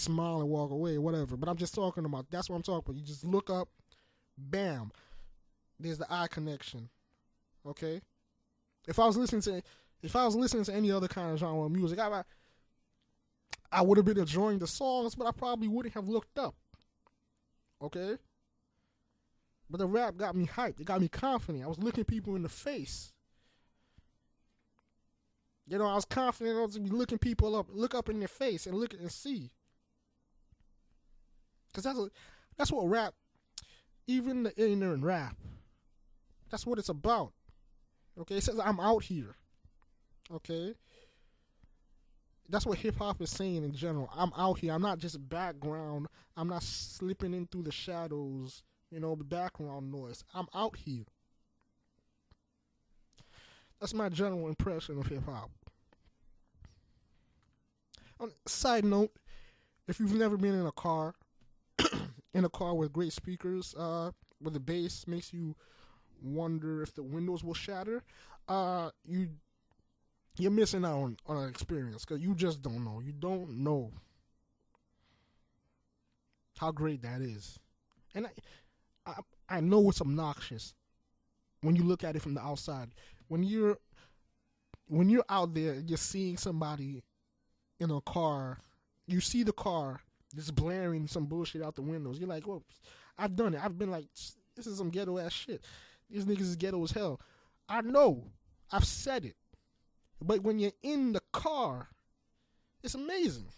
smile and walk away, whatever. But I'm just talking about, that's what I'm talking about. You just look up, bam, there's the eye connection. Okay? If I was listening to any other kind of genre of music, I would have been enjoying the songs, but I probably wouldn't have looked up. Okay? But the rap got me hyped. It got me confident. I was looking people in the face. I was confident enough to be looking people up, look up in their face and look and see. Because that's what rap, even the ignorant rap, that's what it's about. Okay? It says, I'm out here. Okay? That's what hip hop is saying in general. I'm out here. I'm not just background. I'm not slipping in through the shadows, the background noise. I'm out here. That's my general impression of hip hop. On side note, if you've never been in a car, with great speakers, where the bass makes you wonder if the windows will shatter, you're missing out on an experience, because you just don't know. You don't know how great that is. And I know it's obnoxious when you look at it from the outside. When you're out there, you're seeing somebody in a car, you see the car just blaring some bullshit out the windows. You're like, well, I've done it. I've been like, this is some ghetto ass shit. These niggas is ghetto as hell. I know. I've said it. But when you're in the car, it's amazing.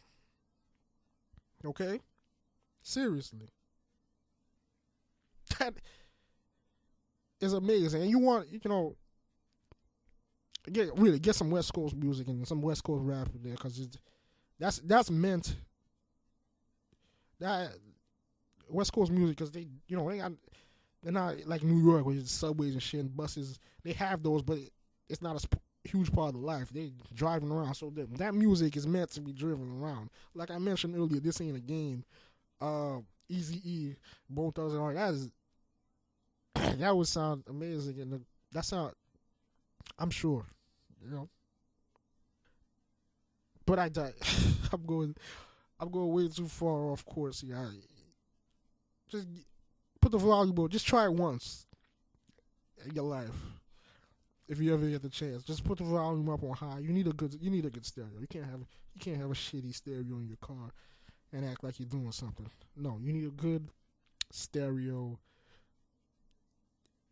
Okay? Seriously. That is amazing. And you want, get some West Coast music and some West Coast rap in there, because that's meant, that West Coast music, because they're not like New York with subways and shit and buses. They have those, but it's not a huge part of life. They driving around, so that music is meant to be driven around. Like I mentioned earlier, This Ain't a Game, Eazy-E, Bone Thugs, and all that is that would sound amazing, and that sound, I'm sure, you know. But I died. I'm going. I'm going way too far off course. Yeah, just put the volume on. Just try it once in your life. If you ever get the chance, just put the volume up on high. You need a good stereo. You can't have a shitty stereo in your car and act like you're doing something. No, you need a good stereo.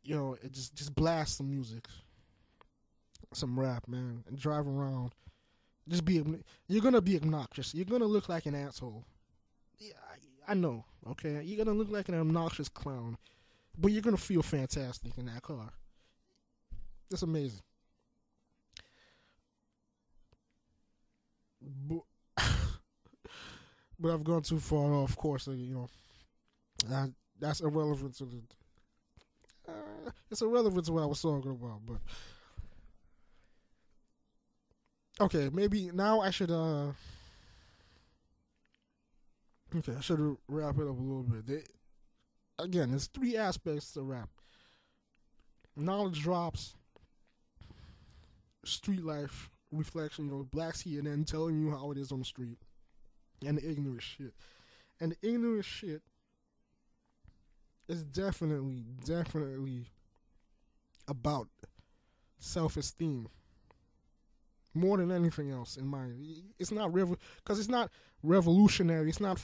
You know, it just blast some music, some rap, man, and drive around. You're gonna be obnoxious. You're gonna look like an asshole. Yeah, I know. Okay, you're gonna look like an obnoxious clown, but you're gonna feel fantastic in that car. It's amazing. But, but I've gone too far off course. You know, that's irrelevant to the. It's irrelevant to what I was talking about. But okay, maybe now I should. Okay, I should wrap it up a little bit. Again, there's three aspects to rap: knowledge drops, street life reflection, you know, blacks here and then telling you how it is on the street, and the ignorant shit. And the ignorant shit is definitely about self-esteem more than anything else in mind. It's not because it's not revolutionary. It's not.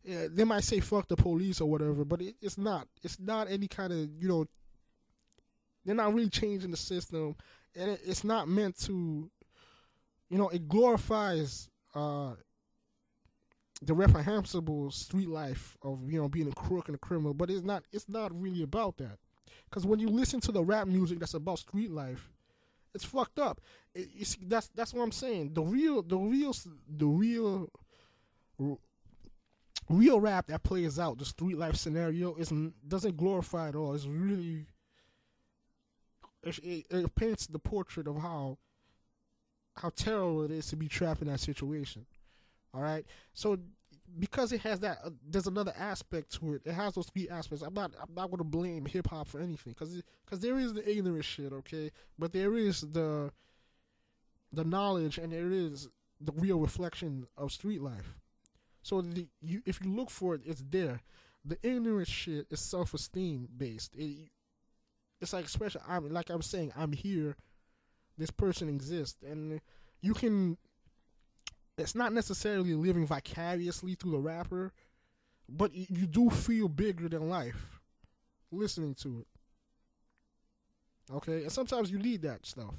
Yeah, they might say fuck the police or whatever, but it's not. It's not any kind of, you know. They're not really changing the system, and it's not meant to. You know, it glorifies the reprehensible street life of, you know, being a crook and a criminal, but it's not. It's not really about that. Because when you listen to the rap music that's about street life, it's fucked up. That's what I'm saying. The real rap that plays out the street life scenario doesn't glorify it all. It's really it paints the portrait of how terrible it is to be trapped in that situation. All right, so because it has that, there's another aspect to it. It has those three aspects. I'm not going to blame hip hop for anything, because there is the ignorant shit, okay, but there is the knowledge, and there is the real reflection of street life. So if you look for it, it's there. The ignorant shit is self-esteem based. It's like, especially, like I was saying, I'm here. This person exists, and you can. It's not necessarily living vicariously through the rapper, but you do feel bigger than life listening to it. Okay, and sometimes you need that stuff.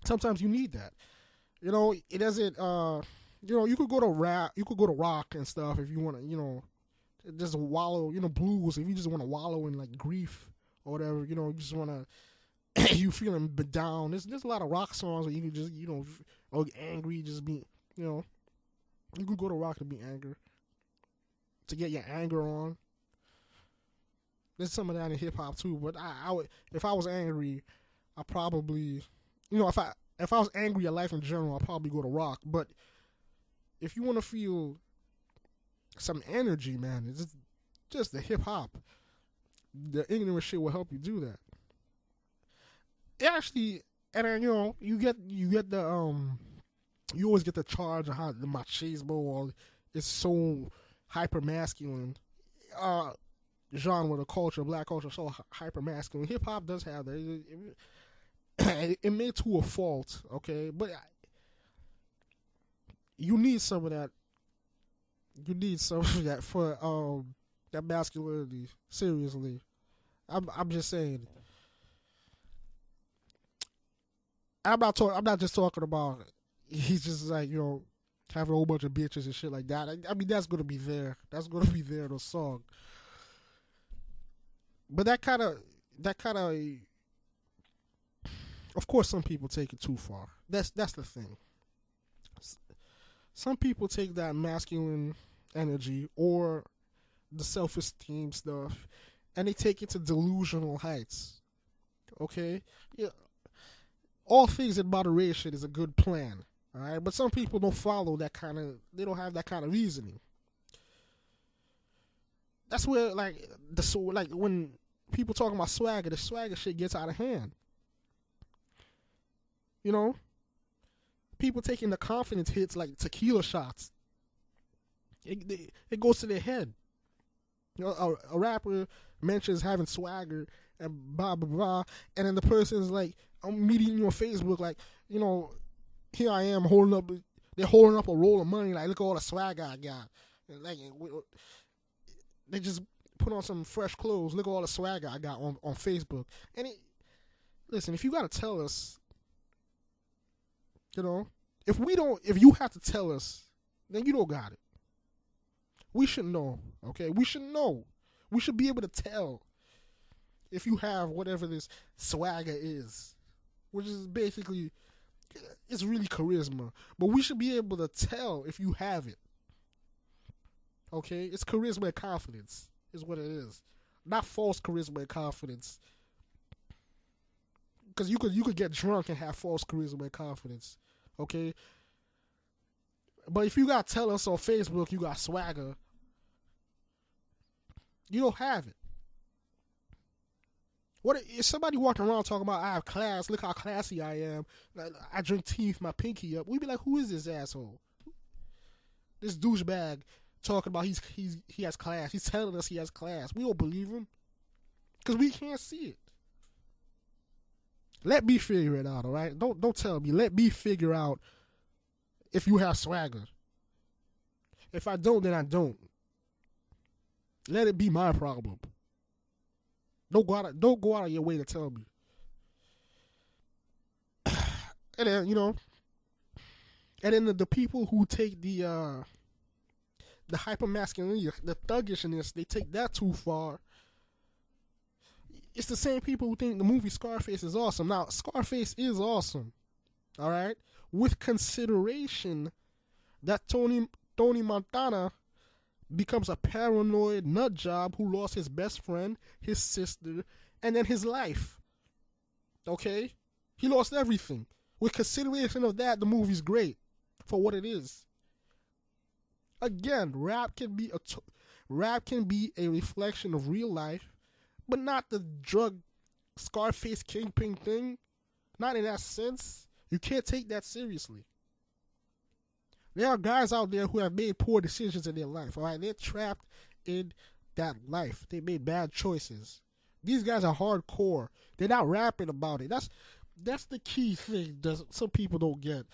Sometimes you need that. You know, it doesn't. You know, you could go to rap, you could go to rock and stuff if you want to. You know, just wallow. You know, blues if you just want to wallow in like grief or whatever. You know, you just want to. You feeling down. There's a lot of rock songs where you can just, you know, or angry, just be, you know, you can go to rock to be angry, to get your anger on. There's some of that in hip hop too, but I would, if I was angry, I probably, you know, if I was angry at life in general, I'd probably go to rock. But if you want to feel some energy, man, it's just the hip hop. The ignorant shit will help you do that. It actually, and then, you know, you get the you always get the charge of how the machismo is so hyper masculine genre, the culture, black culture, so hyper masculine. Hip hop does have that. It may to a fault, okay, but you need some of that. You need some of that for that masculinity. Seriously, I'm just saying. I'm not just talking about he's just like, you know, having a whole bunch of bitches and shit like that. I mean, that's gonna be there. That's gonna be there in the song. But that kind of, of course, some people take it too far. That's the thing. Some people take that masculine energy or the self-esteem stuff, and they take it to delusional heights. Okay, yeah. All things in moderation is a good plan, all right? But some people don't follow that kind of, they don't have that kind of reasoning. That's where like when people talking about swagger, the swagger shit gets out of hand. You know, people taking the confidence hits like tequila shots. It goes to their head. You know, a rapper mentions having swagger and blah blah blah, and then the person's like, I'm meeting you on Facebook, like, you know, here I am holding up. They're holding up a roll of money, like, look at all the swagger I got. And like, they just put on some fresh clothes. Look at all the swagger I got on Facebook. And listen, if you gotta tell us, you know, if you have to tell us, then you don't got it. We should know, okay? We should know. We should be able to tell if you have whatever this swagger is, which is basically, it's really charisma. But we should be able to tell if you have it. Okay? It's charisma and confidence is what it is. Not false charisma and confidence. Because you could get drunk and have false charisma and confidence. Okay? But if you got to tell us on Facebook you got swagger, you don't have it. What if somebody walking around talking about, I have class, look how classy I am, I drink tea with my pinky up, we'd be like, who is this asshole? This douchebag talking about he has class. He's telling us he has class. We don't believe him because we can't see it. Let me figure it out, all right? Don't tell me. Let me figure out if you have swagger. If I don't, then I don't. Let it be my problem. Don't go out of your way to tell me. And then, you know, and then the people who take the hypermasculinity, the thuggishness, they take that too far. It's the same people who think the movie Scarface is awesome. Now, Scarface is awesome, all right, with consideration that Tony Montana becomes a paranoid nut job who lost his best friend, his sister, and then his life. Okay? He lost everything. With consideration of that, the movie's great for what it is. Again, rap can be a reflection of real life, but not the drug Scarface Kingpin thing. Not in that sense. You can't take that seriously. There are guys out there who have made poor decisions in their life, all right? They're trapped in that life. They made bad choices. These guys are hardcore. They're not rapping about it. That's the key thing that some people don't get.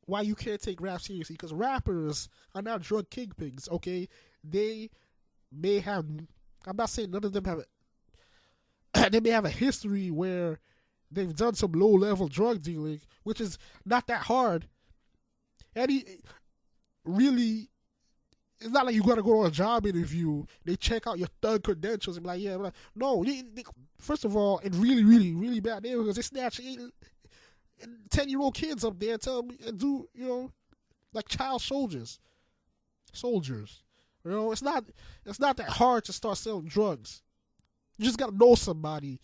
Why you can't take rap seriously? Because rappers are not drug kingpins, okay? They may have, I'm not saying none of them have, they may have a history where they've done some low-level drug dealing, which is not that hard. And really, it's not like you got to go to a job interview. They check out your thug credentials and be like, yeah. Like, no, first of all, in really, really, really bad neighborhoods, they snatch 10-year-old kids up there and tell me and do, you know, like child soldiers. Soldiers. You know, it's not that hard to start selling drugs. You just got to know somebody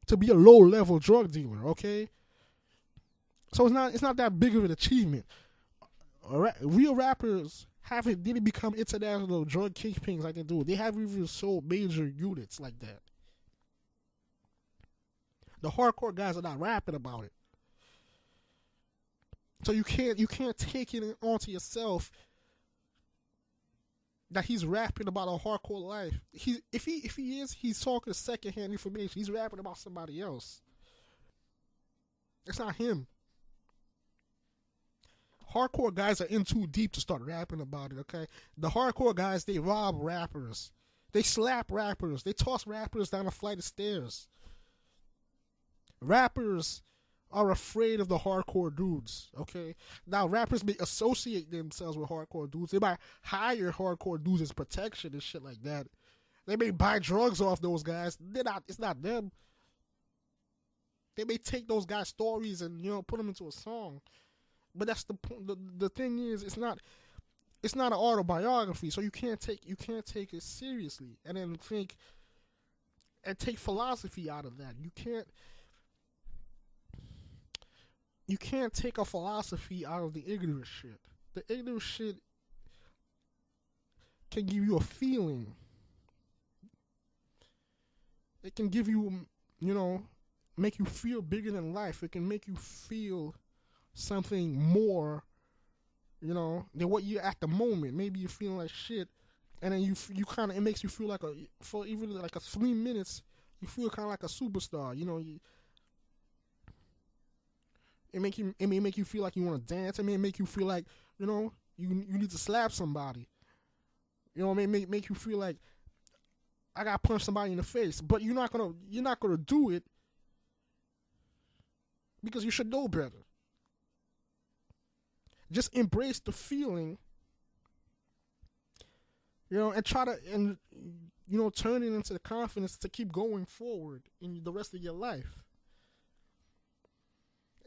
to be a low-level drug dealer, okay? So it's not that big of an achievement. Real rappers didn't become international drug kingpins like they do. They haven't even sold major units like that. The hardcore guys are not rapping about it. So you can't take it onto yourself that he's rapping about a hardcore life. If he is, he's talking secondhand information. He's rapping about somebody else. It's not him. Hardcore guys are in too deep to start rapping about it, okay? The hardcore guys, they rob rappers. They slap rappers. They toss rappers down a flight of stairs. Rappers are afraid of the hardcore dudes, okay? Now, rappers may associate themselves with hardcore dudes. They might hire hardcore dudes as protection and shit like that. They may buy drugs off those guys. It's not them. They may take those guys' stories and, you know, put them into a song. But that's the point. The thing is, it's not an autobiography, so you can't take it seriously and then take philosophy out of that. You can't take a philosophy out of the ignorant shit. The ignorant shit can give you a feeling. It can give you, make you feel bigger than life. It can make you feel something more, than what you're at the moment. Maybe you're feeling like shit, and then you kind of, it makes you feel like for even like a 3 minutes, you feel kind of like a superstar. It may make you feel like you want to dance. It may make you feel like, you need to slap somebody. It may make you feel like I got to punch somebody in the face, but you're not gonna do it because you should know better. Just embrace the feeling, and try to turn it into the confidence to keep going forward in the rest of your life.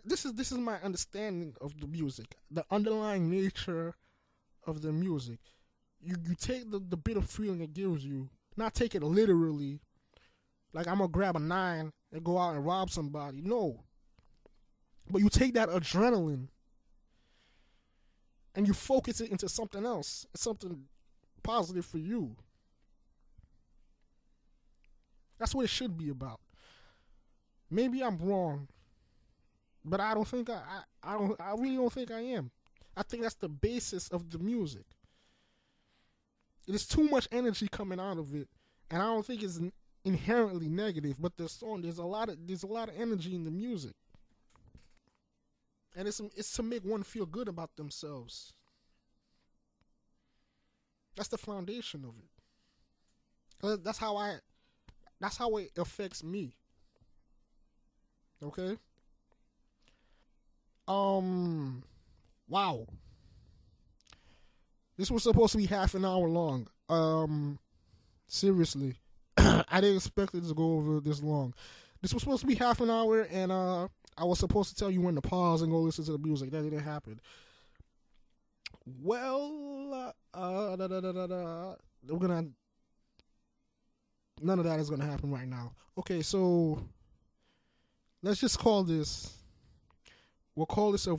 This is my understanding of the music, the underlying nature of the music. You take the bit of feeling it gives you, not take it literally, like I'm gonna grab a 9 and go out and rob somebody. No. But you take that adrenaline and you focus it into something else. It's something positive for you. That's what it should be about. Maybe I'm wrong, but I don't think I really don't think I am. I think that's the basis of the music. There's too much energy coming out of it, and I don't think it's inherently negative. But there's a lot of energy in the music, and it's to make one feel good about themselves. That's the foundation of it. That's how it affects me. Okay. Wow. This was supposed to be half an hour long. Seriously. I didn't expect it to go over this long. This was supposed to be half an hour, and I was supposed to tell you when to pause and go listen to the music. That didn't happen. Well, none of that is gonna happen right now. Okay, so let's just call this. We'll call this a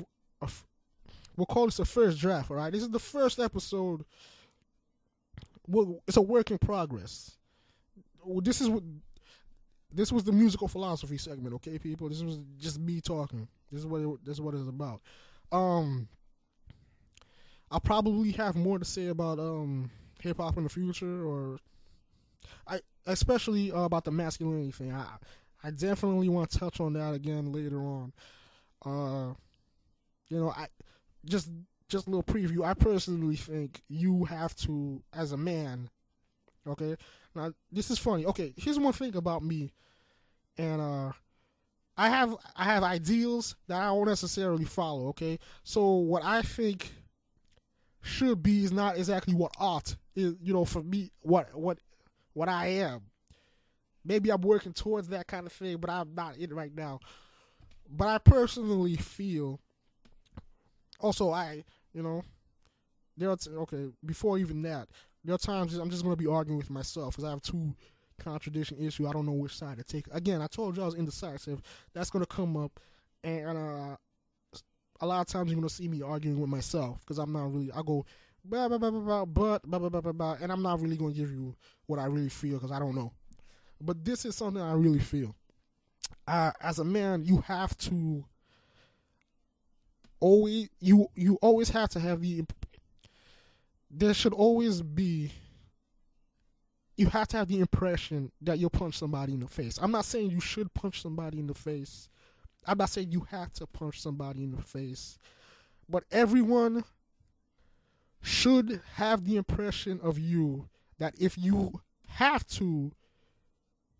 first draft. All right, this is the first episode. Well, it's a work in progress. This was the musical philosophy segment. Okay, people. This was just me talking. This is what it's about. I'll probably have more to say about hip hop in the future, or especially about the masculinity thing. I definitely want to touch on that again later on. I just a little preview. I personally think you have to, as a man. Okay, now this is funny. Okay, here's one thing about me, and I have ideals that I don't necessarily follow. Okay, so what I think should be is not exactly what ought is. For me, what I am. Maybe I'm working towards that kind of thing, but I'm not in it right now. But I personally feel. Also, before even that, there are times I'm just going to be arguing with myself because I have two contradiction issues. I don't know which side to take. Again, I told you I was indecisive. That's going to come up, and a lot of times you're going to see me arguing with myself because I'm not really, I go, blah, blah, blah, blah, blah, blah, blah, blah, blah, blah, and I'm not really going to give you what I really feel because I don't know. But this is something I really feel. As a man, you have to always, you always have to have there should always be, you have to have the impression that you'll punch somebody in the face. I'm not saying you should punch somebody in the face. I'm not saying you have to punch somebody in the face. But everyone should have the impression of you that if you have to,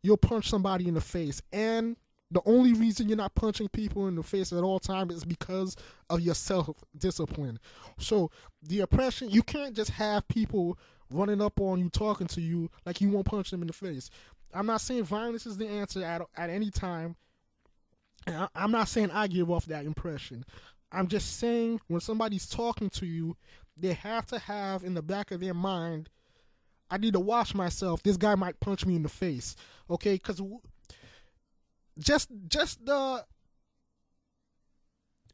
you'll punch somebody in the face. And the only reason you're not punching people in the face at all times is because of your self-discipline. So the impression, you can't just have people running up on you, talking to you like you won't punch them in the face. I'm not saying violence is the answer at any time. And I'm not saying I give off that impression. I'm just saying when somebody's talking to you, they have to have in the back of their mind, I need to watch myself. This guy might punch me in the face. Okay? Because just the,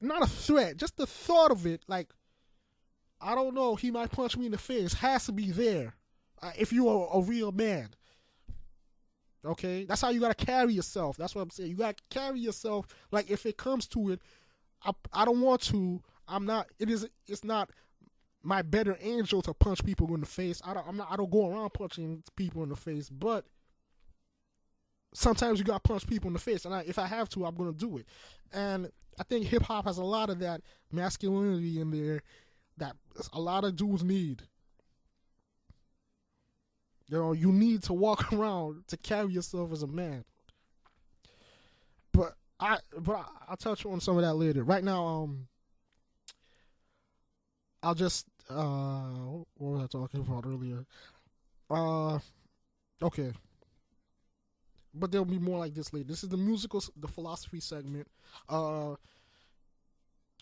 not a threat, just the thought of it, like, I don't know, he might punch me in the face, has to be there. If you're a real man. Okay, that's how you gotta carry yourself. That's what I'm saying. You gotta carry yourself like if it comes to it. I don't want to. I'm not. It is. It's not my better angel to punch people in the face. I don't go around punching people in the face. But sometimes you gotta punch people in the face, and if I have to, I'm gonna do it. And I think hip hop has a lot of that masculinity in there that a lot of dudes need. You know, you need to walk around to carry yourself as a man. But I'll touch on some of that later. Right now, I'll just what was I talking about earlier? Uh, okay, but there'll be more like this later. This is the philosophy segment. Uh,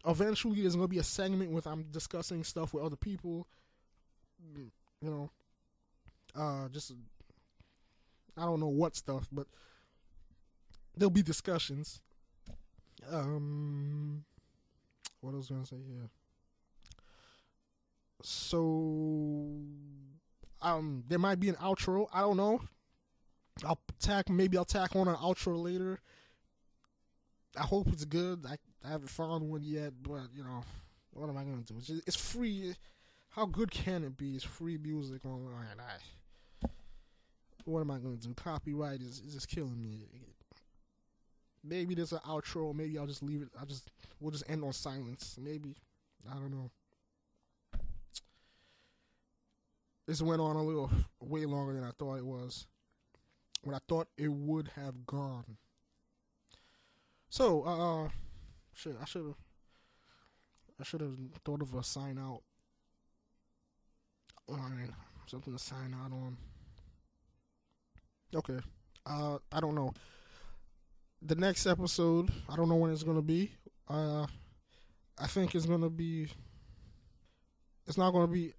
Eventually, there's gonna be a segment where I'm discussing stuff with other people. You know, just I don't know what stuff, but there'll be discussions. What I was gonna say here. So, there might be an outro. I don't know. Maybe I'll tack on an outro later. I hope it's good. I haven't found one yet, but you know, what am I gonna do? It's free. How good can it be? It's free music online. What am I gonna do? Copyright is just killing me. Maybe there's an outro. Maybe I'll just leave it. We'll just end on silence. Maybe, I don't know. This went on a little way longer than I thought it was. When I thought it would have gone. So, shit, I should have thought of a sign out line, something to sign out on. Okay, I don't know. The next episode, I don't know when it's gonna be. I think it's gonna be. It's not gonna be.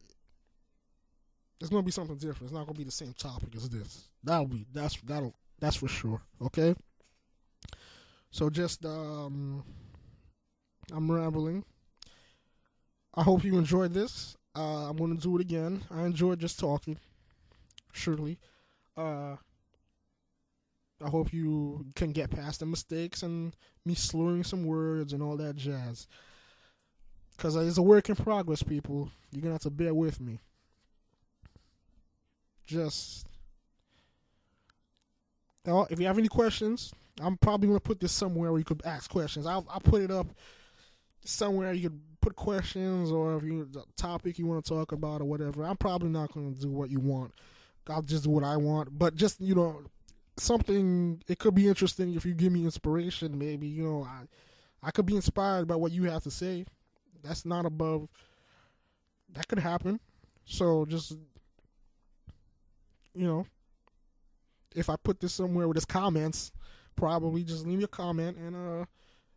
It's gonna be something different. It's not gonna be the same topic as this. That's for sure. Okay. So just I'm rambling. I hope you enjoyed this. I'm gonna do it again. I enjoyed just talking. Surely. I hope you can get past the mistakes and me slurring some words and all that jazz. Because it's a work in progress, people. You're gonna have to bear with me. Just, if you have any questions, I'm probably going to put this somewhere where you could ask questions. I'll put it up somewhere you could put questions, or if you the topic you want to talk about or whatever. I'm probably not going to do what you want. I'll just do what I want. But just, something, it could be interesting if you give me inspiration, maybe. I could be inspired by what you have to say. That's not above. That could happen. So just, if I put this somewhere with his comments, probably just leave me a comment and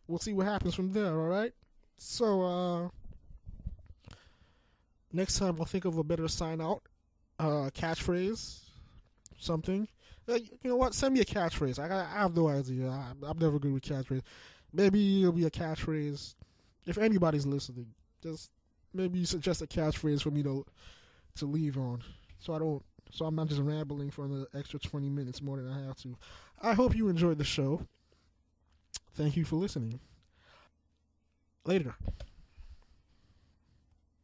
we'll see what happens from there, alright? So, next time I'll think of a better sign out, catchphrase, something. You know what? Send me a catchphrase. I have no idea. I'm never good with catchphrase. Maybe it'll be a catchphrase. If anybody's listening, just maybe you suggest a catchphrase for me to leave on, so I'm not just rambling for the extra 20 minutes more than I have to. I hope you enjoyed the show. Thank you for listening. Later.